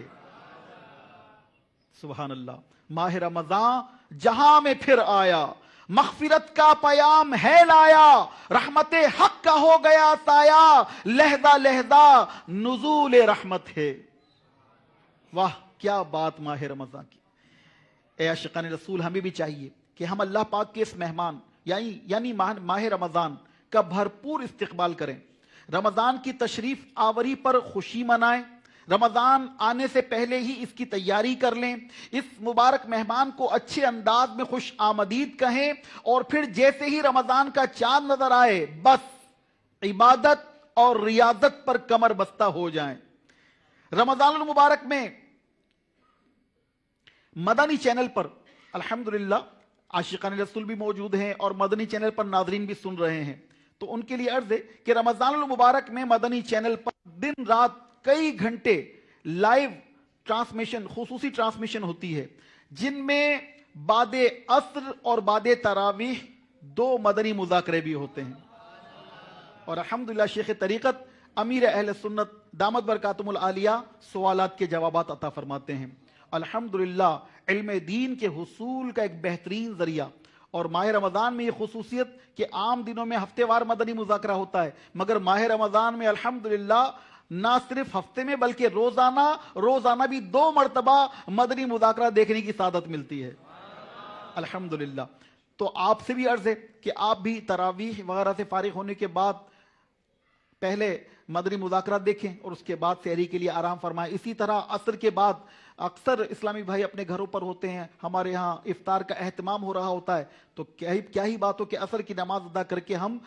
سبحان اللہ۔ ماہ رمضان جہاں میں پھر آیا، مغفرت کا پیام ہے لایا، رحمت حق کا ہو گیا سایہ، لہذا لہذا نزول رحمت ہے۔ واہ کیا بات ماہ رمضان کی۔ اے عاشقان رسول، ہمیں بھی چاہیے کہ ہم اللہ پاک کے اس مہمان یعنی ماہ رمضان کا بھرپور استقبال کریں، رمضان کی تشریف آوری پر خوشی منائیں، رمضان آنے سے پہلے ہی اس کی تیاری کر لیں، اس مبارک مہمان کو اچھے انداز میں خوش آمدید کہیں، اور پھر جیسے ہی رمضان کا چاند نظر آئے بس عبادت اور ریاضت پر کمر بستہ ہو جائیں۔ رمضان المبارک میں مدنی چینل پر الحمدللہ عاشقان رسول بھی موجود ہیں اور مدنی چینل پر ناظرین بھی سن رہے ہیں، تو ان کے لیے عرض ہے کہ رمضان المبارک میں مدنی چینل پر دن رات کئی گھنٹے لائیو ٹرانسمیشن خصوصی ٹرانسمیشن ہوتی ہے، جن میں بعد عصر اور بعد تراویح 2 مدنی مذاکرے بھی ہوتے ہیں، اور الحمدللہ شیخ طریقت امیر اہل سنت دامت برکاتہم العالیہ سوالات کے جوابات عطا فرماتے ہیں۔ الحمدللہ علم دین کے حصول کا ایک بہترین ذریعہ، اور ماہ رمضان میں یہ خصوصیت کہ عام دنوں میں ہفتے وار مدنی مذاکرہ ہوتا ہے، مگر ماہ رمضان میں الحمدللہ نہ صرف ہفتے میں بلکہ روزانہ بھی 2 مرتبہ مدنی مذاکرہ دیکھنے کی سعادت ملتی ہے الحمدللہ۔ تو آپ سے بھی عرض ہے کہ آپ بھی تراویح وغیرہ سے فارغ ہونے کے بعد پہلے مدنی مذاکرہ دیکھیں اور اس کے بعد سحری کے لیے آرام فرمائیں۔ اسی طرح عصر کے بعد اکثر اسلامی بھائی اپنے گھروں پر ہوتے ہیں، ہمارے ہاں افطار کا اہتمام ہو رہا ہوتا ہے، تو کیا ہی بات ہو کہ عصر کی نماز ادا کر کے ہم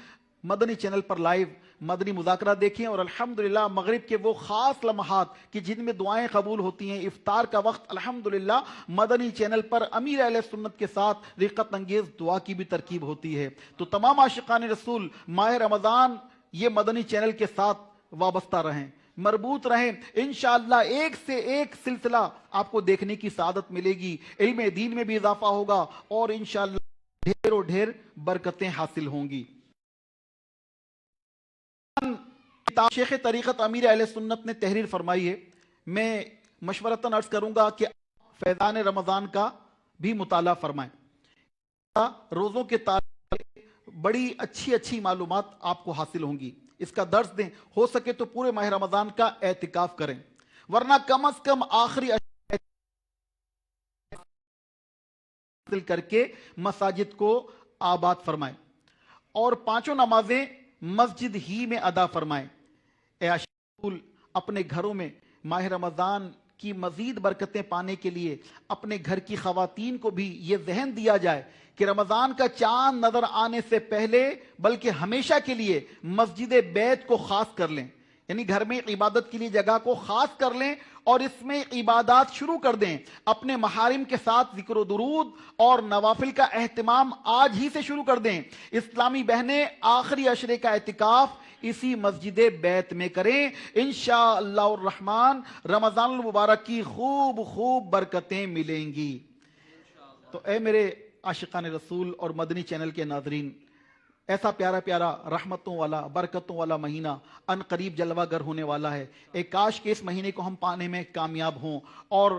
مدنی چینل پر لائیو مدنی مذاکرہ دیکھیں، اور الحمدللہ مغرب کے وہ خاص لمحات کہ جن میں دعائیں قبول ہوتی ہیں، افطار کا وقت الحمدللہ مدنی چینل پر امیر اہل سنت کے ساتھ رقت انگیز دعا کی بھی ترکیب ہوتی ہے۔ تو تمام عاشقان رسول ماہ رمضان یہ مدنی چینل کے ساتھ وابستہ رہیں، مربوط رہیں، انشاءاللہ ایک سے ایک سلسلہ آپ کو دیکھنے کی سعادت ملے گی، علم دین میں بھی اضافہ ہوگا اور انشاءاللہ ڈھیر و ڈھیر برکتیں حاصل ہوں گی۔ کتاب شیخ طریقت امیر اہل سنت نے تحریر فرمائی ہے، میں مشورتاً عرض کروں گا کہ فیضان رمضان کا بھی مطالعہ فرمائیں، روزوں کے تعلق بڑی اچھی معلومات آپ کو حاصل ہوں گی، اس کا درس دیں، ہو سکے تو پورے ماہ رمضان کا اعتکاف کریں، ورنہ کم از کم آخری حاصل کر کے مساجد کو آباد فرمائیں اور 5 نمازیں مسجد ہی میں ادا فرمائیں۔ اے عاشقان اپنے گھروں میں ماہ رمضان کی مزید برکتیں پانے کے لیے اپنے گھر کی خواتین کو بھی یہ ذہن دیا جائے کہ رمضان کا چاند نظر آنے سے پہلے بلکہ ہمیشہ کے لیے مسجد بیت کو خاص کر لیں، یعنی گھر میں عبادت کے لیے جگہ کو خاص کر لیں اور اس میں عبادات شروع کر دیں، اپنے محارم کے ساتھ ذکر و درود اور نوافل کا اہتمام آج ہی سے شروع کر دیں۔ اسلامی بہنیں آخری عشرے کا اعتکاف اسی مسجد بیت میں کریں، انشاءاللہ الرحمن رمضان المبارک کی خوب برکتیں ملیں گی۔ تو اے میرے عاشقان رسول اور مدنی چینل کے ناظرین، ایسا پیارا رحمتوں والا برکتوں والا مہینہ ان قریب جلوہ گر ہونے والا ہے۔ ایک کاش کہ اس مہینے کو ہم پانے میں کامیاب ہوں اور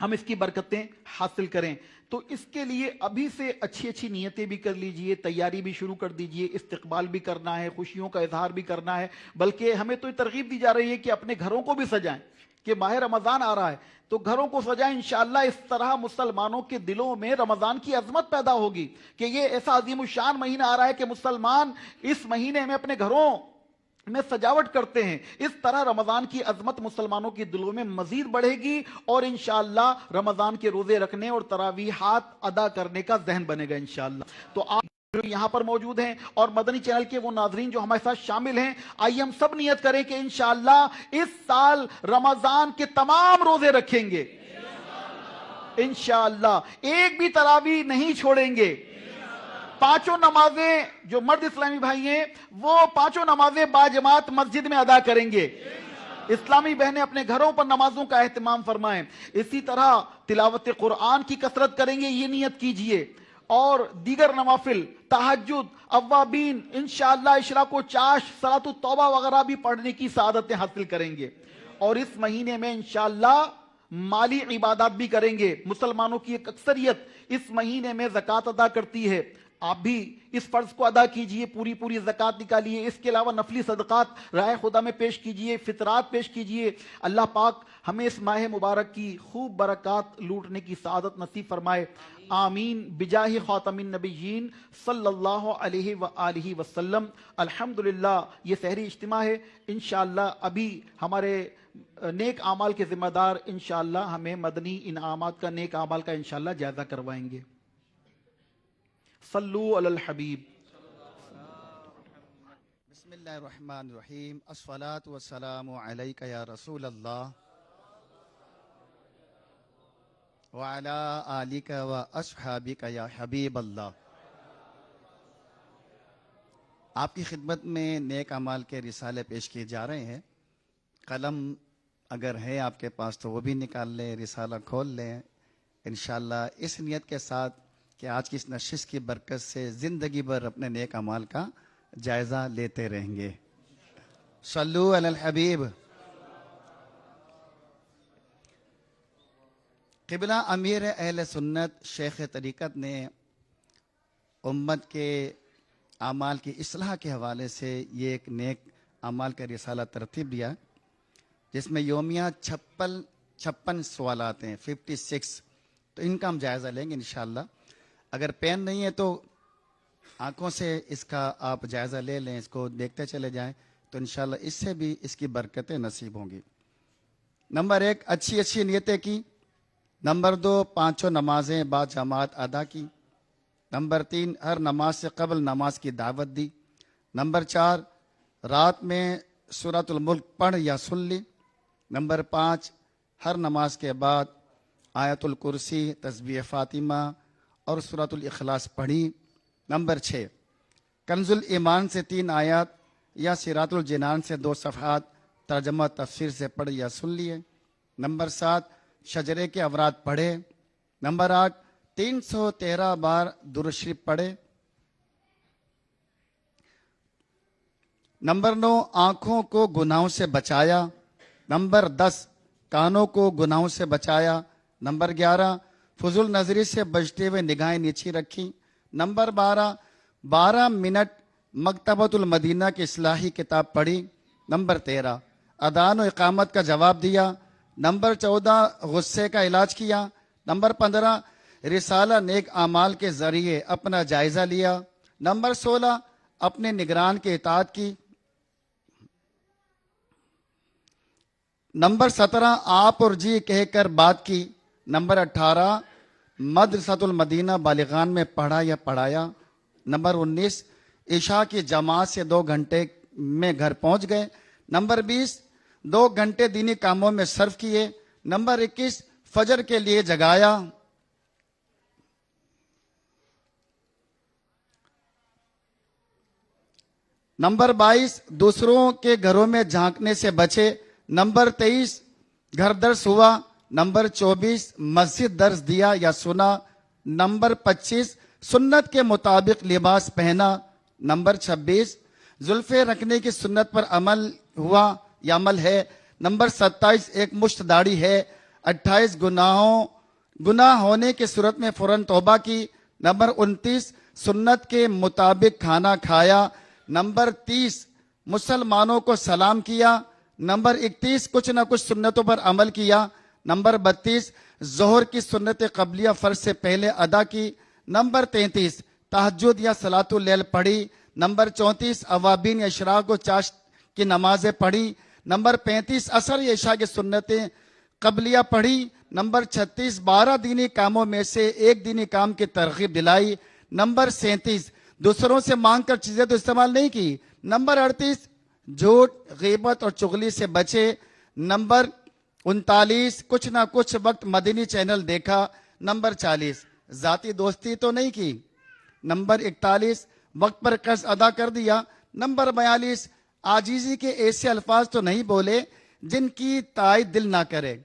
ہم اس کی برکتیں حاصل کریں، تو اس کے لیے ابھی سے اچھی نیتیں بھی کر لیجئے، تیاری بھی شروع کر دیجئے، استقبال بھی کرنا ہے، خوشیوں کا اظہار بھی کرنا ہے، بلکہ ہمیں تو یہ ترغیب دی جا رہی ہے کہ اپنے گھروں کو بھی سجائیں کہ ماہ رمضان آ رہا ہے تو گھروں کو سجائیں۔ انشاءاللہ اس طرح مسلمانوں کے دلوں میں رمضان کی عظمت پیدا ہوگی کہ یہ ایسا عظیم الشان مہینہ آ رہا ہے کہ مسلمان اس مہینے میں اپنے گھروں میں سجاوٹ کرتے ہیں۔ اس طرح رمضان کی عظمت مسلمانوں کے دلوں میں مزید بڑھے گی اور انشاءاللہ رمضان کے روزے رکھنے اور تراویحات ادا کرنے کا ذہن بنے گا انشاءاللہ۔ تو آپ جو یہاں پر موجود ہیں اور مدنی چینل کے وہ ناظرین جو ہمارے ساتھ شامل ہیں، آئیے ہم سب نیت کریں کہ انشاءاللہ اس سال رمضان کے تمام روزے رکھیں گے انشاءاللہ، ایک بھی تراویح نہیں چھوڑیں گے، 5 نمازیں جو مرد اسلامی بھائی ہیں وہ 5 نمازیں باجماعت مسجد میں ادا کریں گے۔ اسلامی بہنیں اپنے گھروں پر نمازوں کا اہتمام فرمائیں، اسی طرح تلاوت قرآن کی کثرت کریں گے، یہ نیت کیجئے، اور دیگر نوافل، تہجد، اوابین، انشاءاللہ اشراق و چاش، صلاۃ التوبہ وغیرہ بھی پڑھنے کی سعادتیں حاصل کریں گے۔ اور اس مہینے میں انشاءاللہ مالی عبادات بھی کریں گے۔ مسلمانوں کی ایک اکثریت اس مہینے میں زکوٰۃ ادا کرتی ہے، آپ بھی اس فرض کو ادا کیجئے، پوری زکوٰۃ نکالیے۔ اس کے علاوہ نفلی صدقات رائے خدا میں پیش کیجئے، فطرات پیش کیجئے۔ اللہ پاک ہمیں اس ماہ مبارک کی خوب برکات لوٹنے کی سعادت نصیب فرمائے، آمین بجاہ خاتم النبیین صلی اللہ علیہ وآلہ وسلم۔ الحمدللہ یہ سحری اجتماع ہے، انشاءاللہ ابھی ہمارے نیک اعمال کے ذمہ دار انشاءاللہ ہمیں مدنی انعامات کا، نیک اعمال کا انشاءاللہ جائزہ کروائیں گے۔ صلو علی الحبیب۔ بسم اللہ الرحمن الرحیم، الصلاۃ والسلام علیک یا رسول اللہ وعلی آلک و اصحابک یا حبیب اللہ۔ آپ کی خدمت میں نیک اعمال کے رسالے پیش کیے جا رہے ہیں، قلم اگر ہے آپ کے پاس تو وہ بھی نکال لیں، رسالہ کھول لیں، انشاءاللہ اس نیت کے ساتھ کہ آج کی اس نشست کی برکت سے زندگی بھر اپنے نیک اعمال کا جائزہ لیتے رہیں گے۔ صلو علی الحبیب۔ قبلہ امیر اہل سنت شیخ طریقت نے امت کے اعمال کی اصلاح کے حوالے سے یہ ایک نیک اعمال کا رسالہ ترتیب دیا، جس میں یومیہ 56 سوالات ہیں، 56، تو ان کا ہم جائزہ لیں گے انشاءاللہ۔ اگر پین نہیں ہے تو آنکھوں سے اس کا آپ جائزہ لے لیں، اس کو دیکھتے چلے جائیں، تو انشاءاللہ اس سے بھی اس کی برکتیں نصیب ہوں گی۔ نمبر 1، اچھی نیتیں کی۔ نمبر 2، 5 نمازیں با جماعت ادا کی۔ نمبر 3، ہر نماز سے قبل نماز کی دعوت دی۔ نمبر 4 رات میں سورۃ الملک پڑھ یا سن لی۔ نمبر 5 ہر نماز کے بعد آیت الکرسی، تسبیح فاطمہ اور سورۃ الاخلاص پڑھی۔ نمبر 6 کنز الایمان سے 3 آیات یا صراط الجنان سے 2 صفحات ترجمہ تفسیر سے پڑھ یا سن لیے۔ نمبر 7 شجرے کے اوراد پڑھے۔ نمبر 8 313 بار درود شریف پڑھے۔ نمبر 9 آنکھوں کو گناہوں سے بچایا۔ نمبر 10 کانوں کو گناہوں سے بچایا۔ نمبر 11 فضول نظری سے بچتے ہوئے نگاہیں نیچی رکھی۔ نمبر 12 منٹ مکتبۃ المدینہ کی اصلاحی کتاب پڑھی۔ نمبر 13 اذان و اقامت کا جواب دیا۔ نمبر 14 غصے کا علاج کیا۔ نمبر 15 رسالہ نیک اعمال کے ذریعے اپنا جائزہ لیا۔ نمبر 16 اپنے نگران کی اطاعت کی۔ نمبر 17 آپ اور جی کہہ کر بات کی۔ نمبر 18 مدرسۃ المدینہ بالغان میں پڑھا یا پڑھایا۔ نمبر 19 عشاء کی جماعت سے 2 گھنٹے میں گھر پہنچ گئے۔ نمبر 20 2 گھنٹے دینی کاموں میں صرف کیے۔ نمبر 21 فجر کے لیے جگایا۔ نمبر 22 دوسروں کے گھروں میں جھانکنے سے بچے۔ نمبر 23 گھر درس ہوا۔ نمبر 24 مسجد درس دیا یا سنا۔ نمبر 25 سنت کے مطابق لباس پہنا۔ نمبر 26 زلفیں رکھنے کی سنت پر عمل ہوا یا عمل ہے۔ نمبر 27 ایک مشت داڑھی ہے۔ 28 گناہ ہونے کی صورت میں فوراً توبہ کی۔ نمبر 29 سنت کے مطابق کھانا کھایا۔ نمبر 30 مسلمانوں کو سلام کیا۔ نمبر 31 کچھ نہ کچھ سنتوں پر عمل کیا۔ نمبر 32 ظہر کی سنت قبلیہ فرض سے پہلے ادا کی۔ نمبر 33 تہجد یا صلاۃ اللیل پڑھی۔ نمبر 34 اوابین یا اشراق و چاشت کی نمازیں پڑھی۔ نمبر 35 عصر یا عشاء کی سنتیں قبلیہ پڑھی۔ نمبر 36 12 دینی کاموں میں سے ایک دینی کام کی ترغیب دلائی۔ نمبر 37 دوسروں سے مانگ کر چیزیں تو استعمال نہیں کی۔ نمبر 38 جھوٹ، غیبت اور چغلی سے بچے۔ نمبر 39 کچھ نہ کچھ وقت مدنی چینل دیکھا۔ نمبر 40 ذاتی دوستی تو نہیں کی۔ نمبر 41 وقت پر قرض ادا کر دیا۔ نمبر 42 عاجزی کے ایسے الفاظ تو نہیں بولے جن کی تائید دل نہ کرے۔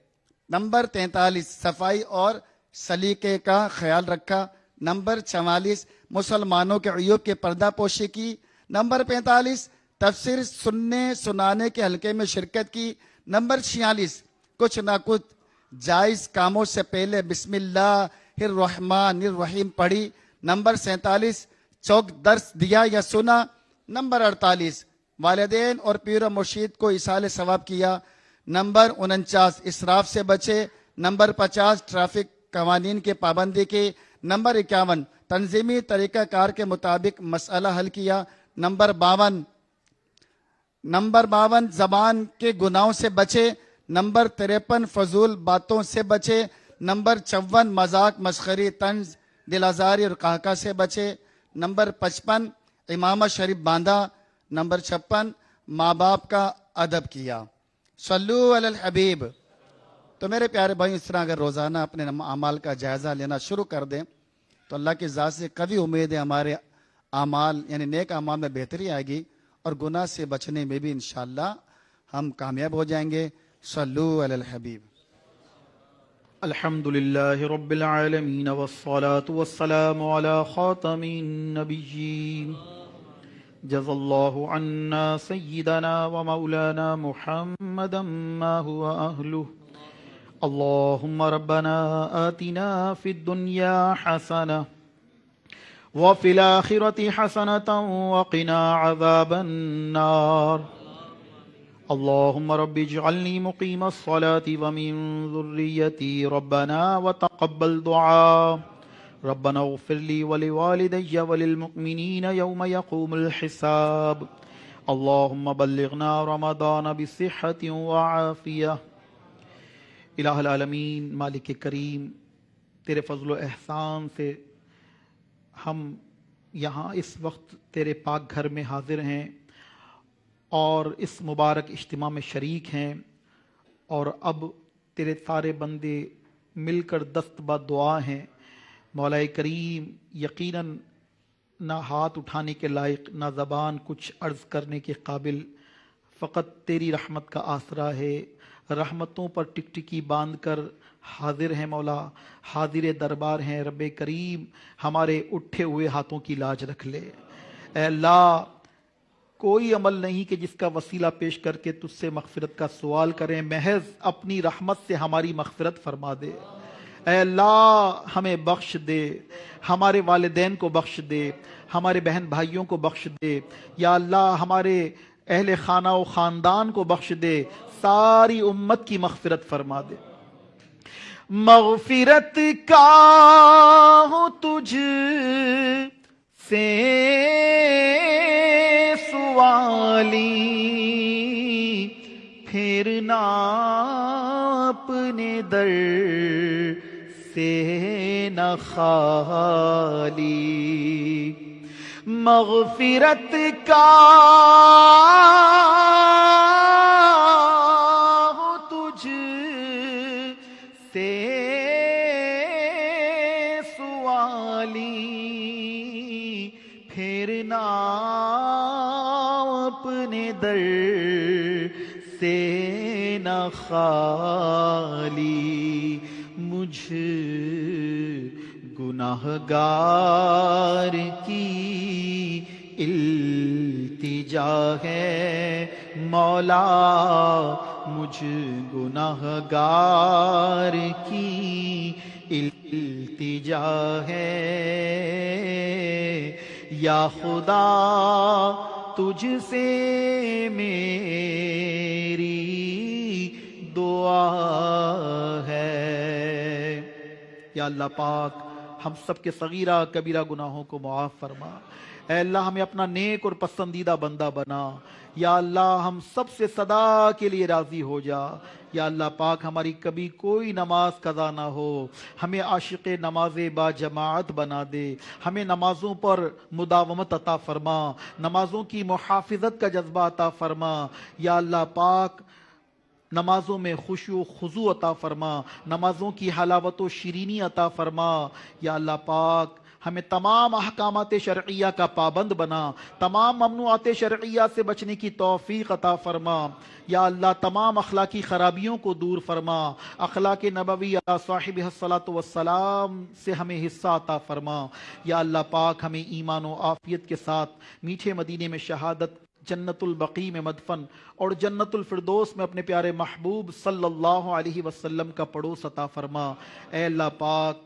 نمبر 43 صفائی اور سلیقے کا خیال رکھا۔ نمبر 44 مسلمانوں کے عیوب کی پردہ پوشی کی۔ نمبر 45 تفسیر سننے سنانے کے حلقے میں شرکت کی۔ نمبر 46 کچھ نہ کچھ جائز کاموں سے پہلے بسم اللہ الرحمن الرحیم پڑھی۔ نمبر 47 چوک درس دیا یا سنا۔ نمبر 48 والدین اور پیر و مرشید کو ایصال ثواب کیا۔ نمبر 49 اسراف سے بچے۔ نمبر 50 ٹریفک قوانین کی پابندی کی۔ نمبر 51 تنظیمی طریقہ کار کے مطابق مسئلہ حل کیا۔ نمبر 52 زبان کے گناہوں سے بچے۔ نمبر 53 فضول باتوں سے بچے۔ نمبر 54 مذاق مسخری طنز دل آزاری اور قہقہ سے بچے۔ نمبر 55 امامہ شریف باندھا۔ نمبر 56 ماں باپ کا ادب کیا۔ صلو علی الحبیب۔ تو میرے پیارے بھائی اس طرح اگر روزانہ اپنے اعمال کا جائزہ لینا شروع کر دیں تو اللہ کی ذات سے کبھی امید ہے ہمارے اعمال یعنی نیک اعمال میں بہتری آئے گی اور گناہ سے بچنے میں بھی انشاءاللہ ہم کامیاب ہو جائیں گے۔ صلو علی الحبیب۔ الحمد للہ رب العالمین والصلاة والسلام علی خاتم النبیین جزا اللہ عنا سیدنا ومولانا محمدا ما هو اہلہ اللہم ربنا آتنا فی الدنیا حسنہ وفی الآخرة حسنة وقنا عذاب النار اللهم رب اجعلني مقيم الصلاة ومن ذريتي ربنا وتقبل دعاء ربنا اغفر لي ولوالدي وللمؤمنين يوم يقوم الحساب اللهم بلغنا رمضان بصحة وعافية۔ الہ العالمین مالک کریم تیرے فضل و احسان سے ہم یہاں اس وقت تیرے پاک گھر میں حاضر ہیں اور اس مبارک اجتماع میں شریک ہیں، اور اب تیرے سارے بندے مل کر دست با دعا ہیں۔ مولا کریم یقیناً نہ ہاتھ اٹھانے کے لائق، نہ زبان کچھ عرض کرنے کے قابل، فقط تیری رحمت کا آسرا ہے۔ رحمتوں پر ٹکٹکی باندھ کر حاضر ہیں مولا، حاضر دربار ہیں۔ رب کریم ہمارے اٹھے ہوئے ہاتھوں کی لاج رکھ لے۔ اے اللہ، کوئی عمل نہیں کہ جس کا وسیلہ پیش کر کے تجھ سے مغفرت کا سوال کریں، محض اپنی رحمت سے ہماری مغفرت فرما دے۔ اے اللہ ہمیں بخش دے، ہمارے والدین کو بخش دے، ہمارے بہن بھائیوں کو بخش دے، یا اللہ ہمارے اہل خانہ و خاندان کو بخش دے، ساری امت کی مغفرت فرما دے۔ مغفرت کا ہو تجھ سے سوالی، پھر نہ اپنے در سے نہ خالی۔ مغفرت کا ہو تجھ سے سوالی، پھر نہ اپنے در سے نہ خالی۔ مجھ گناہگار کی التجا ہے مولا، مجھ گناہگار کی التجا ہے۔ یا خدا تجھ سے میری دعا ہے۔ یا اللہ پاک ہم سب کے صغیرہ کبیرہ گناہوں کو معاف فرما۔ اے اللہ ہمیں اپنا نیک اور پسندیدہ بندہ بنا۔ یا اللہ ہم سب سے صدا کے لیے راضی ہو جا۔ یا اللہ پاک ہماری کبھی کوئی نماز قضا نہ ہو، ہمیں عاشق نماز با جماعت بنا دے، ہمیں نمازوں پر مداومت عطا فرما، نمازوں کی محافظت کا جذبہ عطا فرما۔ یا اللہ پاک نمازوں میں خشوع و خضوع عطا فرما، نمازوں کی حلاوت و شیرینی عطا فرما۔ یا اللہ پاک ہمیں تمام احکامات شرعیہ کا پابند بنا، تمام ممنوعات شرعیہ سے بچنے کی توفیق عطا فرما۔ یا اللہ تمام اخلاقی خرابیوں کو دور فرما، اخلاق نبوی علی صاحب الصلاۃ والسلام سے ہمیں حصہ عطا فرما۔ یا اللہ پاک ہمیں ایمان و عافیت کے ساتھ میٹھے مدینے میں شہادت، جنت البقیع میں مدفن اور جنت الفردوس میں اپنے پیارے محبوب صلی اللہ علیہ وسلم کا پڑوس عطا فرما۔ اے اللہ پاک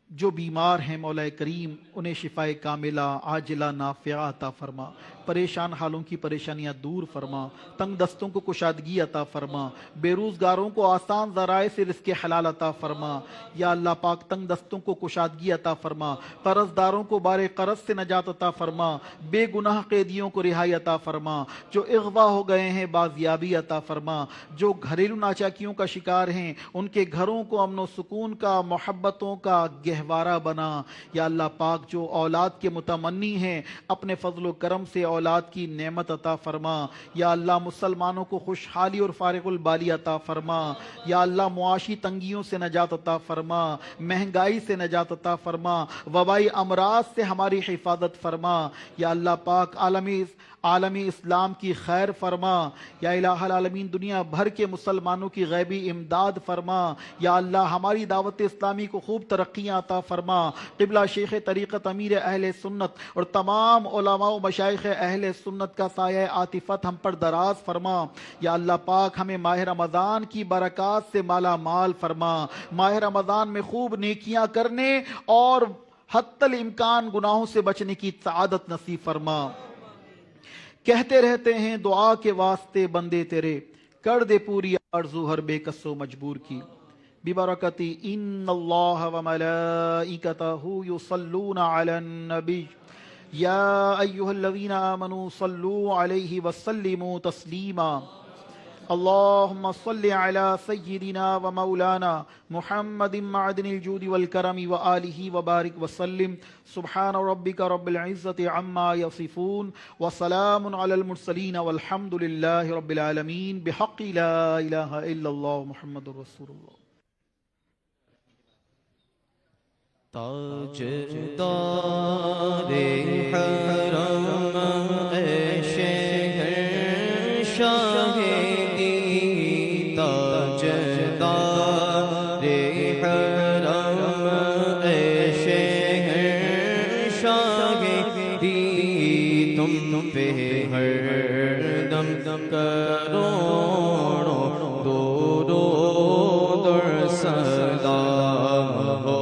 جو بیمار ہیں مولا کریم انہیں شفاء کاملہ عاجلہ نافعہ عطا فرما، پریشان حالوں کی پریشانیاں دور فرما، تنگ دستوں کو کشادگی عطا فرما، بے روزگاروں کو آسان ذرائع سے رزق حلال عطا فرما۔ یا اللہ پاک تنگ دستوں کو کشادگی عطا فرما، قرض داروں کو بار قرض سے نجات عطا فرما، بے گناہ قیدیوں کو رہائی عطا فرما، جو اغوا ہو گئے ہیں بازیابی عطا فرما، جو گھریلو ناچاکیوں کا شکار ہیں ان کے گھروں کو امن و سکون کا، محبتوں کا گہوارہ بنا۔ یا اللہ پاک جو اولاد کے متمنی ہیں اپنے فضل و کرم سے اولاد کی نعمت عطا فرما۔ یا اللہ مسلمانوں کو خوشحالی اور فارغ البالی عطا فرما۔ یا اللہ معاشی تنگیوں سے نجات عطا فرما، مہنگائی سے نجات عطا فرما، وبائی امراض سے ہماری حفاظت فرما۔ یا اللہ پاک عالمی اسلام کی خیر فرما۔ یا الہ العالمین دنیا بھر کے مسلمانوں کی غیبی امداد فرما۔ یا اللہ ہماری دعوت اسلامی کو خوب ترقیاں عطا فرما۔ قبلہ شیخ طریقت امیر اہل سنت اور تمام علماء و مشائخ اہل سنت کا سایہ عاطفت ہم پر دراز فرما۔ یا اللہ پاک ہمیں ماہ رمضان کی برکات سے مالا مال فرما، ماہ رمضان میں خوب نیکیاں کرنے اور حتی الامکان گناہوں سے بچنے کی سعادت نصیب فرما۔ کہتے رہتے ہیں دعا کے واسطے بندے تیرے، کر دے پوری آرزو ہر بے کس و مجبور کی۔ ببرکت ان اللہ و ملائکتہ یصلون علی النبی یا ایہا الذین آمنوا صلوا علیہ وسلموا تسلیما۔ اللهم صل على سيدنا ومولانا محمد معدن الجود والكرم وآله وبارك وسلم. سبحان ربك رب العزة عما يصفون وسلام على المرسلين والحمد لله رب العالمين بحق لا إله إلا الله محمد رسول الله. تاجدار حرم اے شہر شاہدی، تاجدار حرم اے شہر شاہدی، تم پہ ہر دم کروڑوں درود و سلام ہو.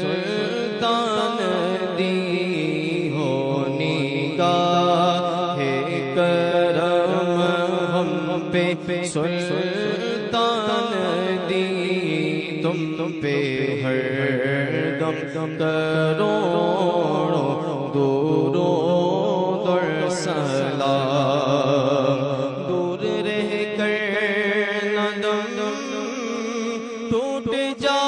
سلطان دی ہو نگاہ کرم ہم پہ، سلطان دی تم پہ ہر دم کروڑوں درود و سلام. دور رہ کر نہ دم ٹوٹ جا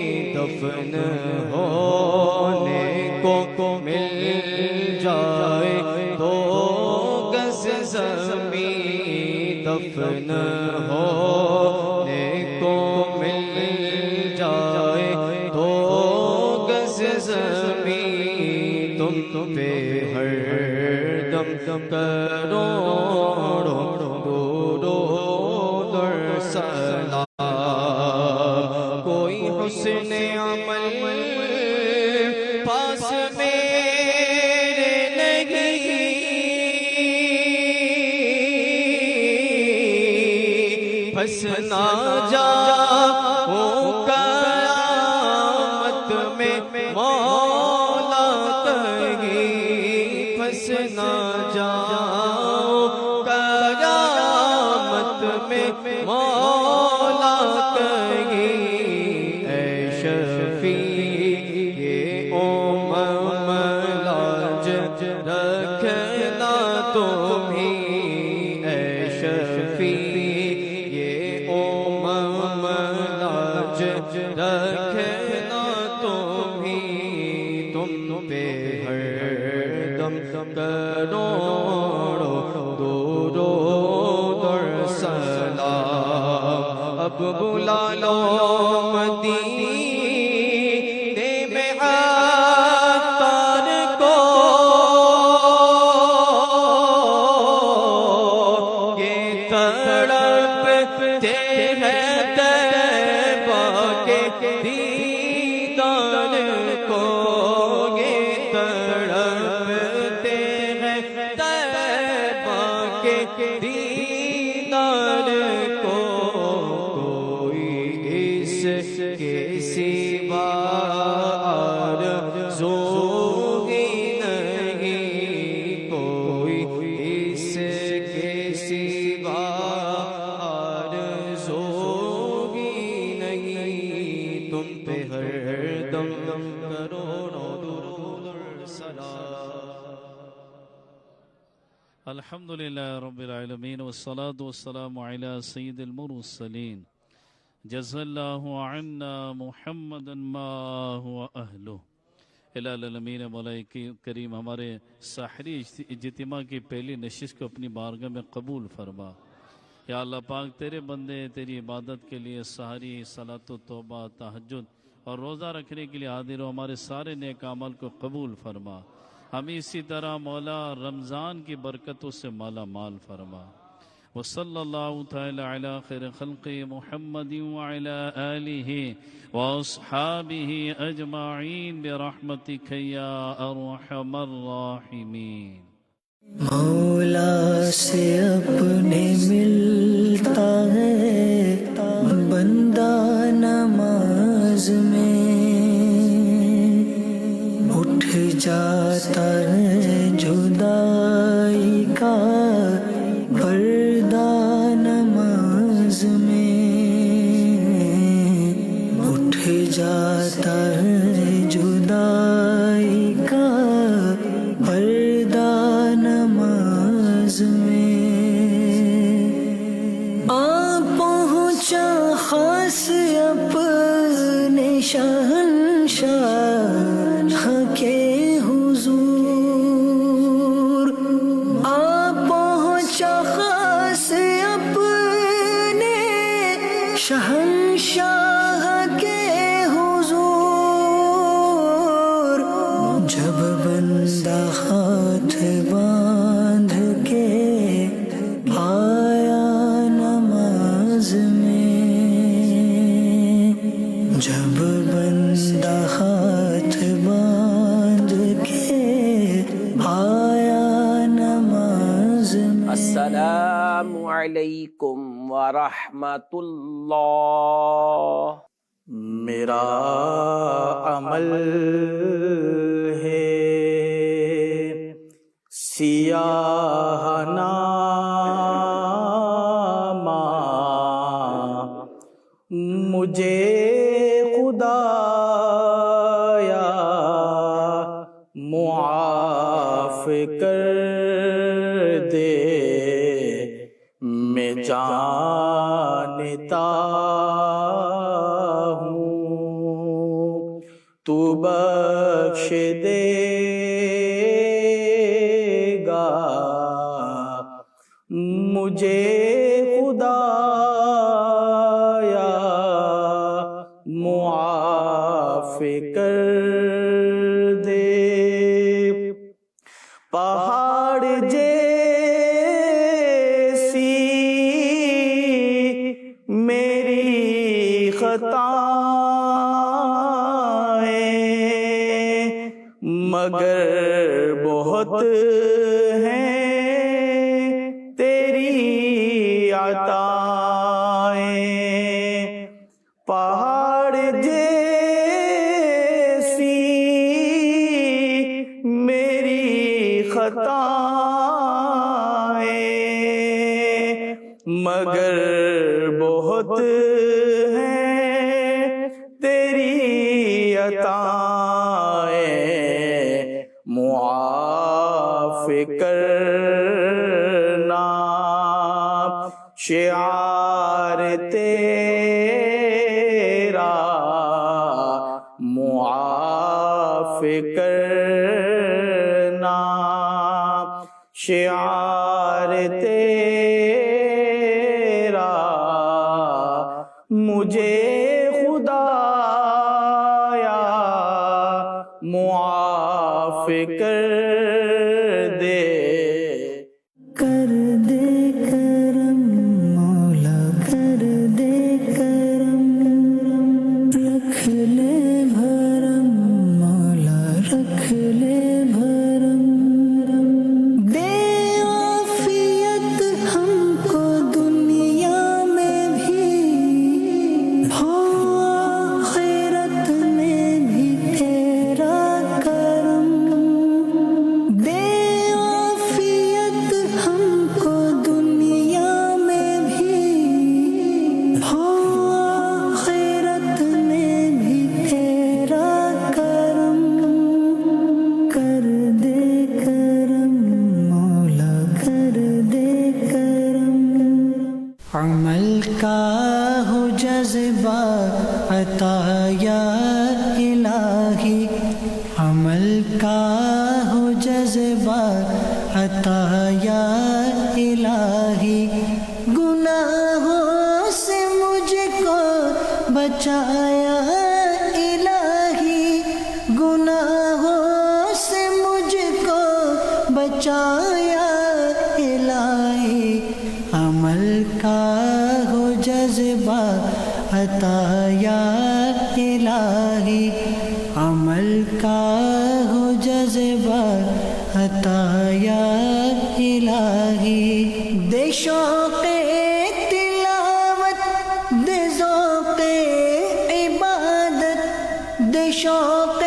دفن ہونے کو مل جائے دو گز زمین، دفن ہونے کو مل جائے دو گز زمین، تم پہ ہر دم کروڑوں درود و سلام. کوئی حسن عمل پاس میرے نہیں، پھنس نہ جاؤں قیامت میں مولا کہیں، پھنس نہ جاؤں قیامت میں مولا کہیں. رکھنا تمہیں اے شفیع یہ امم لاج، رکھنا تمہیں، تم پہ ہر دم کروڑوں درود و سلام. اب بلا لو مدینے میں عطار کو، تڑپتے ہیں طیبہ کے دیدار کو، یہ تڑپتے ہیں طیبہ کے دیدار کو. کوئی اس کے سوا آرزو ہی نہیں، کوئی اس کے سوا تم پہ ہر دم کروڑوں درود و سلام. الحمدللہ رب العالمین والصلاة والسلام علی سید المرسلین. جزا اللہ عنا محمدا ما هو اہلہ. الہ العالمین مولا کریم ہمارے ساحری اجتماع کی پہلی نشست کو اپنی بارگاہ میں قبول فرما. یا اللہ پاک تیرے بندے تیری عبادت کے لیے سحری، صلاۃ و توبہ، تہجد اور روزہ رکھنے کے لیے حاضر ہو. ہمارے سارے نیک اعمال کو قبول فرما. ہمیں اسی طرح مولا رمضان کی برکتوں سے مالا مال فرما. وصلی اللہ تعالی علی خیر خلق محمد وعلی آلہ واصحابہ اجمعین برحمتک یا ارحم الراحمین. مولا سے اپنے ملتا ہے بندہ نماز میں، اٹھ جاتا ہے جدائی کا پردہ نماز میں، اٹھ جاتا ہے جدائی کا پردہ نماز میں۔ آ پہنچا خاص اپنے شہنشاہ کے حضور، آ پہنچا خاص اپنے شہنشاہ کے حضور، جب بندہ ہاتھ باندھ کے آیا نماز میں، جب بندہ ہاتھ باندھ کے آیا نماز میں۔ السلام علیکم ورحمۃ اللہ۔ میرا عمل ہے سیاہ نامہ، مجھے خدایا معاف کر دے، میں جانتا ہوں تو بخش دے گا، مجھے خدایا معاف کر دے۔ پہاڑ جیسی میری خطائیں، مگر بہت ہیں تیری عطائیں۔ پہاڑ جیسی میری خطائیں، مگر بہت ہیں تیری عطائیں، معاف کرنا شعار تیرا، معاف کرنا شعار تیرا، مجھے خدایا معاف کر دے۔ کر دے کرم مولا کر دے کرم، رکھ لے بھرم مولا رکھ لے بھرم، دے عافیت ہم کو دنیا میں بھی، ہو آخرت میں بھی تیرا کرم، دے عافیت ہم کو دنیا میں بھی، ہو آخرت میں بھی تیرا کرم، کر دے کرم مولا کر دے کرم۔ عمل کا ہو جذبہ عطا یا الہی، عمل کا ہو جذبہ عطا یا الہی، گناہوں سے مجھ کو بچایا الہی، گناہوں سے مجھ کو بچایا الہی، عمل کا ہو جذبہ عطا یا الہی، عمل کا ہو جذبہ عطا یا الہی دے شوق تلاوت دے ذوق عبادت دے شوق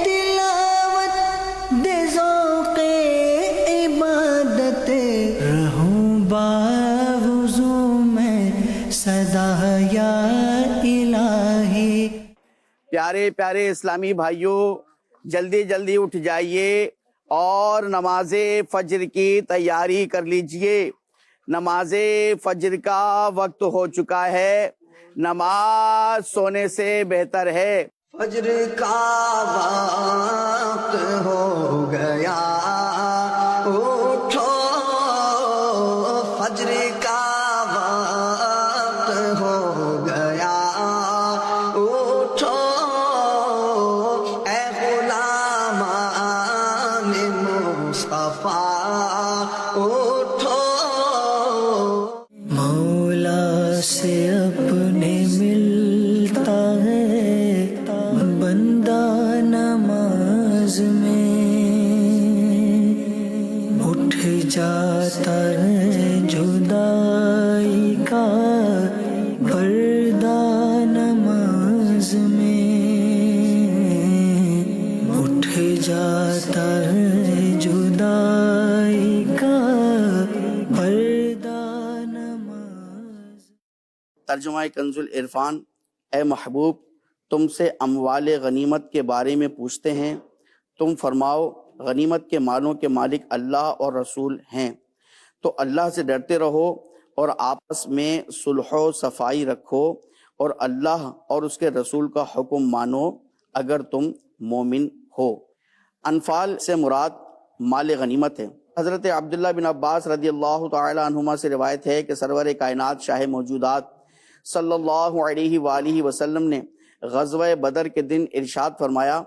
تلاوت دے ذوق عبادت رہوں باوضو میں سدا یا الہی۔ پیارے پیارے اسلامی بھائیوں، جلدی جلدی اٹھ جائیے اور نماز فجر کی تیاری کر لیجئے۔ نماز فجر کا وقت ہو چکا ہے، نماز سونے سے بہتر ہے۔ فجر کا وقت ہو گیا، اٹھو فجر کا وقت ہو گیا، اٹھو اے غلامان مصطفیٰ اٹھو۔ مولا سے اپنے ملتا ہے بندہ نماز میں، اٹھ جاتا ہے جدائی کا پردہ نماز میں، اٹھ جاتا ہے جدائی کا پردہ نماز۔ ترجمہ کنز العرفان۔ اے محبوب، تم سے اموال غنیمت کے بارے میں پوچھتے ہیں، تم فرماؤ غنیمت کے مالوں کے مالک اللہ اور رسول ہیں، تو اللہ سے ڈرتے رہو اور آپس میں صلح و صفائی رکھو اور اللہ اور اس کے رسول کا حکم مانو اگر تم مومن ہو۔ انفال سے مراد مال غنیمت ہے۔ حضرت عبداللہ بن عباس رضی اللہ تعالی عنہما سے روایت ہے کہ سرور کائنات شاہ موجودات صلی اللہ علیہ وآلہ وسلم نے غزوہ بدر کے دن ارشاد فرمایا،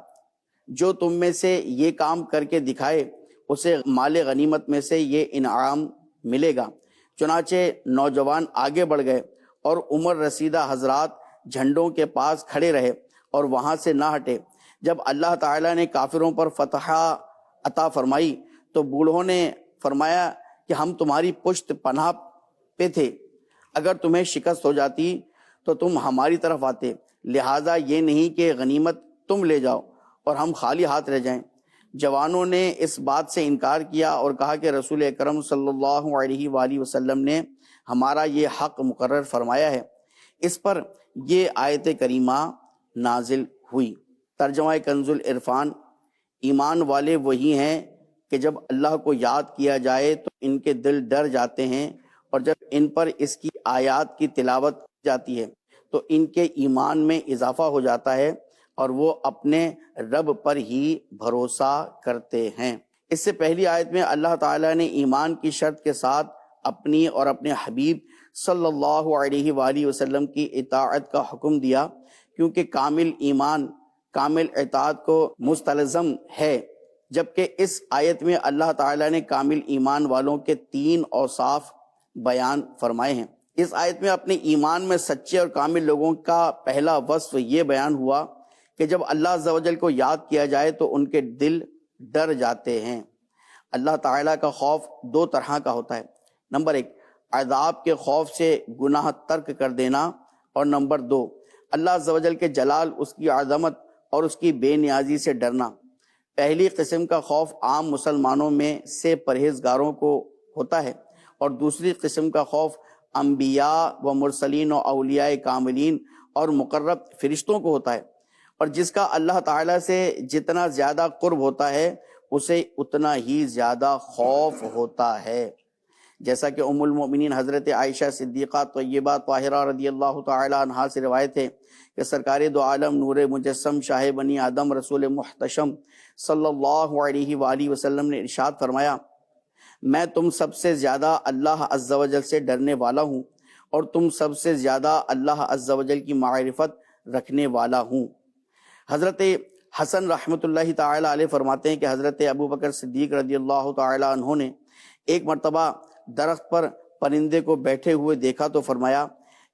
جو تم میں سے یہ کام کر کے دکھائے اسے مال غنیمت میں سے یہ انعام ملے گا۔ چنانچہ نوجوان آگے بڑھ گئے اور عمر رسیدہ حضرات جھنڈوں کے پاس کھڑے رہے اور وہاں سے نہ ہٹے۔ جب اللہ تعالیٰ نے کافروں پر فتح عطا فرمائی تو بوڑھوں نے فرمایا کہ ہم تمہاری پشت پناہ پہ تھے، اگر تمہیں شکست ہو جاتی تو تم ہماری طرف آتے، لہٰذا یہ نہیں کہ غنیمت تم لے جاؤ اور ہم خالی ہاتھ رہ جائیں۔ جوانوں نے اس بات سے انکار کیا اور کہا کہ رسول اکرم صلی اللہ علیہ وآلہ وسلم نے ہمارا یہ حق مقرر فرمایا ہے۔ اس پر یہ آیت کریمہ نازل ہوئی۔ ترجمہ کنز العرفان۔ ایمان والے وہی ہیں کہ جب اللہ کو یاد کیا جائے تو ان کے دل ڈر جاتے ہیں، اور جب ان پر اس کی آیات کی تلاوت کی جاتی ہے تو ان کے ایمان میں اضافہ ہو جاتا ہے اور وہ اپنے رب پر ہی بھروسہ کرتے ہیں۔ اس سے پہلی آیت میں اللہ تعالیٰ نے ایمان کی شرط کے ساتھ اپنی اور اپنے حبیب صلی اللہ علیہ وآلہ وسلم کی اطاعت کا حکم دیا، کیونکہ کامل ایمان کامل اطاعت کو مستلزم ہے، جبکہ اس آیت میں اللہ تعالیٰ نے کامل ایمان والوں کے 3 اوصاف بیان فرمائے ہیں۔ اس آیت میں اپنے ایمان میں سچے اور کامل لوگوں کا پہلا وصف یہ بیان ہوا کہ جب اللہ عز و جل کو یاد کیا جائے تو ان کے دل ڈر جاتے ہیں۔ اللہ تعالیٰ کا خوف 2 طرح کا ہوتا ہے۔ نمبر 1، عذاب کے خوف سے گناہ ترک کر دینا، اور نمبر 2، اللہ عز و جل کے جلال، اس کی عظمت اور اس کی بے نیازی سے ڈرنا۔ پہلی قسم کا خوف عام مسلمانوں میں سے پرہیزگاروں کو ہوتا ہے، اور دوسری قسم کا خوف انبیاء و مرسلین و اولیاء کاملین اور مقرب فرشتوں کو ہوتا ہے، اور جس کا اللہ تعالیٰ سے جتنا زیادہ قرب ہوتا ہے اسے اتنا ہی زیادہ خوف ہوتا ہے۔ جیسا کہ ام المؤمنین حضرت عائشہ صدیقہ طیبہ طاہرہ رضی اللہ تعالی عنہا سے روایت ہے کہ سرکار دو عالم نور مجسم شاہ بنی آدم رسول محتشم صلی اللہ علیہ وآلہ وسلم نے ارشاد فرمایا، میں تم سب سے زیادہ اللہ عز و جل سے ڈرنے والا ہوں اور تم سب سے زیادہ اللہ عز و جل کی معرفت رکھنے والا ہوں۔ حضرت حسن رحمۃ اللہ تعالی علیہ فرماتے ہیں کہ حضرت ابو بکر صدیق رضی اللہ تعالی عنہ نے ایک مرتبہ درخت پر پرندے کو بیٹھے ہوئے دیکھا تو فرمایا،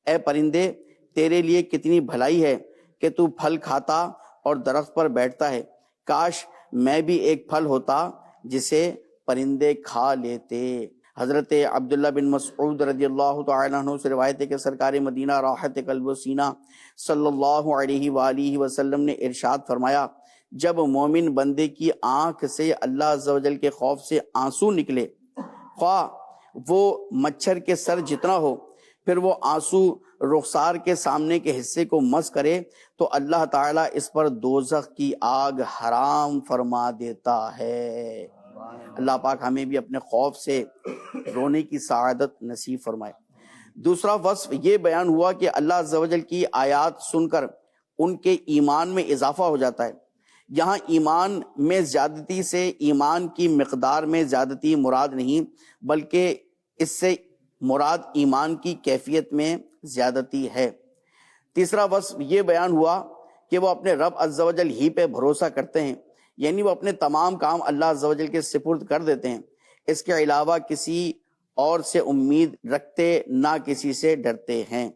اے پرندے، تیرے لیے کتنی بھلائی ہے کہ تو پھل کھاتا اور درخت پر بیٹھتا ہے، کاش میں بھی ایک پھل ہوتا جسے پرندے کھا لیتے۔ حضرت عبداللہ بن مسعود رضی اللہ تعالیٰ عنہ سے روایت ہے کہ سرکار مدینہ راحت قلب و سینہ صلی اللہ علیہ وآلہ وسلم نے ارشاد فرمایا، جب مومن بندے کی آنکھ سے اللہ عز و جل کے خوف سے آنسو نکلے، خواہ وہ مچھر کے سر جتنا ہو، پھر وہ آنسو رخسار کے سامنے کے حصے کو مس کرے تو اللہ تعالیٰ اس پر دوزخ کی آگ حرام فرما دیتا ہے۔ اللہ پاک ہمیں بھی اپنے خوف سے رونے کی سعادت نصیب فرمائے۔ دوسرا وصف یہ بیان ہوا کہ اللہ عز و جل کی آیات سن کر ان کے ایمان میں اضافہ ہو جاتا ہے۔ یہاں ایمان میں زیادتی سے ایمان کی مقدار میں زیادتی مراد نہیں، بلکہ اس سے مراد ایمان کی کیفیت میں زیادتی ہے۔ تیسرا وصف یہ بیان ہوا کہ وہ اپنے رب عز و جل ہی پہ بھروسہ کرتے ہیں، یعنی وہ اپنے تمام کام اللہ عز و جل کے سپرد کر دیتے ہیں، اس کے علاوہ کسی اور سے امید رکھتے نہ کسی سے ڈرتے ہیں۔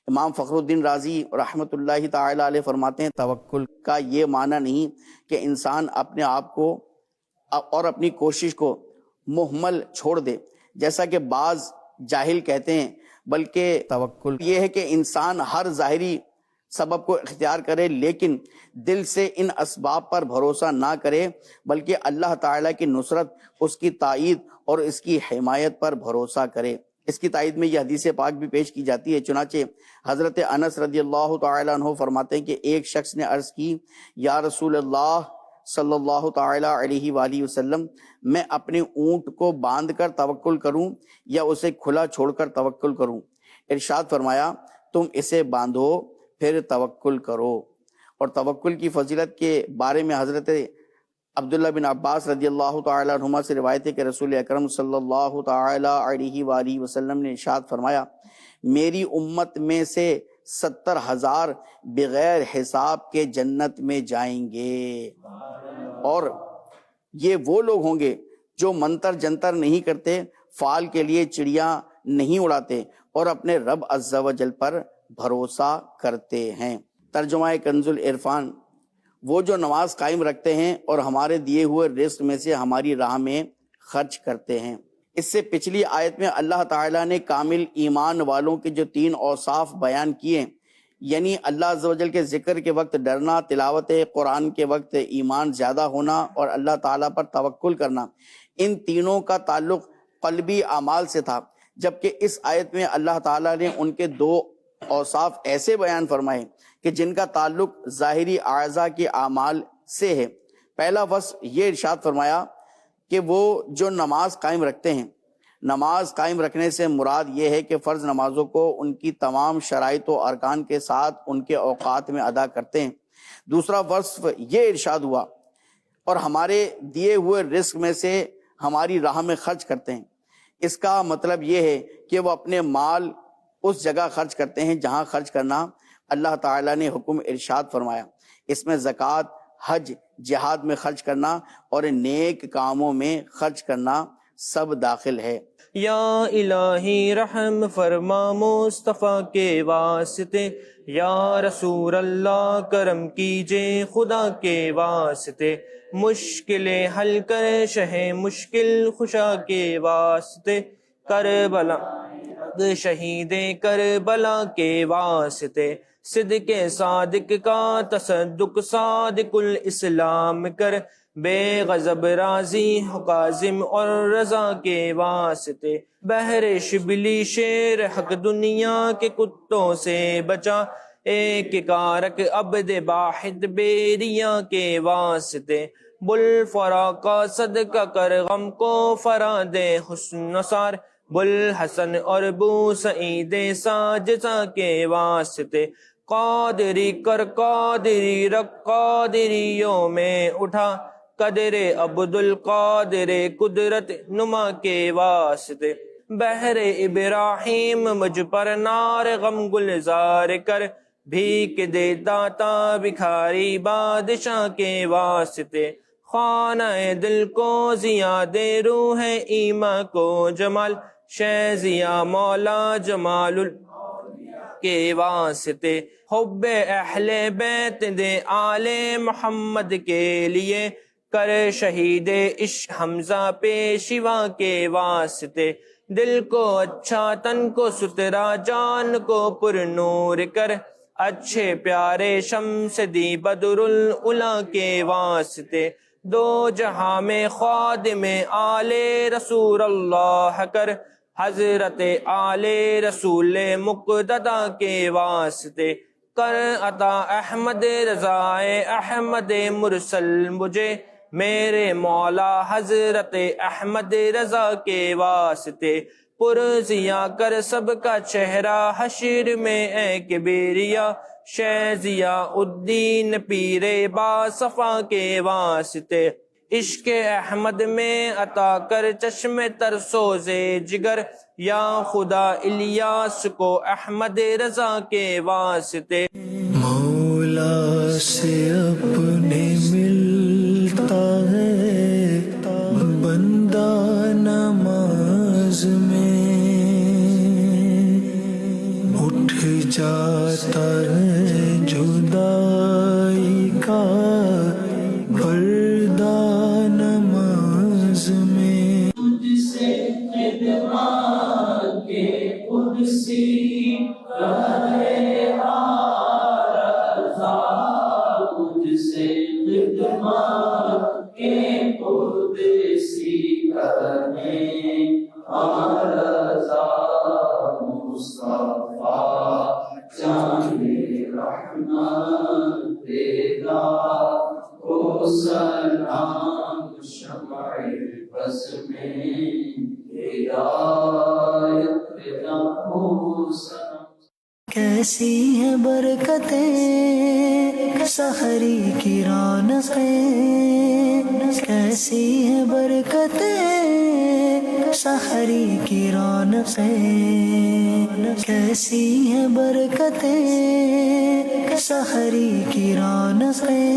امام فخر الدین رازی رحمۃ اللہ تعالی علیہ فرماتے ہیں، توکل کا یہ معنی نہیں کہ انسان اپنے آپ کو اور اپنی کوشش کو مہمل چھوڑ دے جیسا کہ بعض جاہل کہتے ہیں، بلکہ توکل یہ ہے کہ انسان ہر ظاہری سبب کو اختیار کرے لیکن دل سے ان اسباب پر بھروسہ نہ کرے، بلکہ اللہ تعالیٰ کی نصرت، اس کی تائید اور اس کی حمایت پر بھروسہ کرے۔ اس کی تائید میں یہ حدیث پاک بھی پیش کی جاتی ہے، چنانچہ حضرت انس رضی اللہ تعالیٰ عنہ فرماتے ہیں کہ ایک شخص نے عرض کی، یا رسول اللہ صلی اللہ تعالیٰ علیہ وآلہ وسلم، میں اپنے اونٹ کو باندھ کر توکل کروں یا اسے کھلا چھوڑ کر توکل کروں؟ ارشاد فرمایا، تم اسے باندھو پھر توکل کرو۔ اور توکل کی فضیلت کے بارے میں حضرت عبداللہ بن عباس رضی اللہ تعالیٰ عنہما سے روایت ہے کہ رسول اکرم صلی اللہ تعالیٰ علیہ وآلہ وسلم نے ارشاد فرمایا، میری امت میں سے 70,000 بغیر حساب کے جنت میں جائیں گے، اور یہ وہ لوگ ہوں گے جو منتر جنتر نہیں کرتے، فال کے لیے چڑیاں نہیں اڑاتے اور اپنے رب عز و جل پر بھروسہ کرتے ہیں۔ ترجمہ کنز العرفان، وہ جو نماز قائم رکھتے ہیں اور ہمارے دیے ہوئے رزق میں سے ہماری راہ میں خرچ کرتے ہیں۔ اس سے پچھلی آیت میں اللہ تعالیٰ نے کامل ایمان والوں کے جو 3 اوصاف بیان کیے، یعنی اللہ عز و جل کے ذکر کے وقت ڈرنا، تلاوت قرآن کے وقت ایمان زیادہ ہونا اور اللہ تعالیٰ پر توکل کرنا، ان تینوں کا تعلق قلبی اعمال سے تھا، جبکہ اس آیت میں اللہ تعالیٰ نے ان کے 2 اوصاف ایسے بیان فرمائے کہ جن کا تعلق ظاہری اعضاء کے اعمال سے ہے۔ پہلا وصف یہ ارشاد فرمایا کہ وہ جو نماز قائم رکھتے ہیں، نماز قائم رکھنے سے مراد یہ ہے کہ فرض نمازوں کو ان کی تمام شرائط و ارکان کے ساتھ ان کے اوقات میں ادا کرتے ہیں۔ دوسرا وصف یہ ارشاد ہوا، اور ہمارے دیے ہوئے رزق میں سے ہماری راہ میں خرچ کرتے ہیں۔ اس کا مطلب یہ ہے کہ وہ اپنے مال اس جگہ خرچ کرتے ہیں جہاں خرچ کرنا اللہ تعالیٰ نے حکم ارشاد فرمایا۔ اس میں زکوٰۃ، حج، جہاد میں خرچ کرنا اور نیک کاموں میں خرچ کرنا سب داخل ہے۔ یا الہی رحم فرما مصطفیٰ کے واسطے، یا رسول اللہ کرم کیجے خدا کے واسطے، مشکلیں حل کر شہ مشکل خشا کے واسطے، کربلا شہید کربلا کے واسطے، صدق صادق کا تصدق صادق الاسلام کر، بے غضب راضی کاظم اور رضا کے واسطے، بحر شبلی شیر حق دنیا کے کتوں سے بچا، ایک کارک عبد باحد بیریا کے واسطے، بل فرا کا صدقہ کر غم کو فرا دے حسن نثار، بل حسن اور بو سعید ساجزہ کے واسطے، قادری کر قادری رکھ قادریوں میں اٹھا، قدر عبد القادر قدرت نما کے واسطے، بحر ابراہیم مجھ پر نار غم گلزار کر، بھیک دے داتا بھکاری بادشاہ کے واسطے، خانہ دل کو ضیا دے روح ایماں کو جمال، شیزیا مولا جمال کے واسطے، حب اہل بیت دے آل محمد کے لیے، کر شہید عشق حمزہ پیشوا کے واسطے، دل کو اچھا تن کو سترا جان کو پر نور کر، اچھے پیارے شمس دی بدر الاولیٰ کے واسطے، دو جہاں میں خادم آل رسول اللہ کر، حضرت آل رسول مقتدی کے واسطے، کر عطا احمد رضا احمد مرسل مجھے، میرے مولا حضرت احمد رضا کے واسطے، پرزیاں کر سب کا چہرہ حشر میں اے کبریا، شیخ ضیاء الدین پیر با صفا کے واسطے، عشق احمد میں عطا کر چشم تر سوزے جگر، یا خدا الیاس کو احمد رضا کے واسطے۔ مولا سے اپنے ملتا ہے بندہ نماز میں، اٹھ جاتا ہے جدائی کا پردہ نماز میں، تجھ سے خدمات کے قدسی کرے رضا، تجھ سے خدمات کے قدسی کرے رضا، مصطفیٰ جان رحمت دیدا کو سلام، شمع بس میں ہدایت پیدا ہو سلام۔ کیسی ہیں برکتیں سحری کی رونقیں، کیسی ہیں برکتیں سحری کی رونقیں، کیسی ہیں برکتیں سحری کی رونقیں،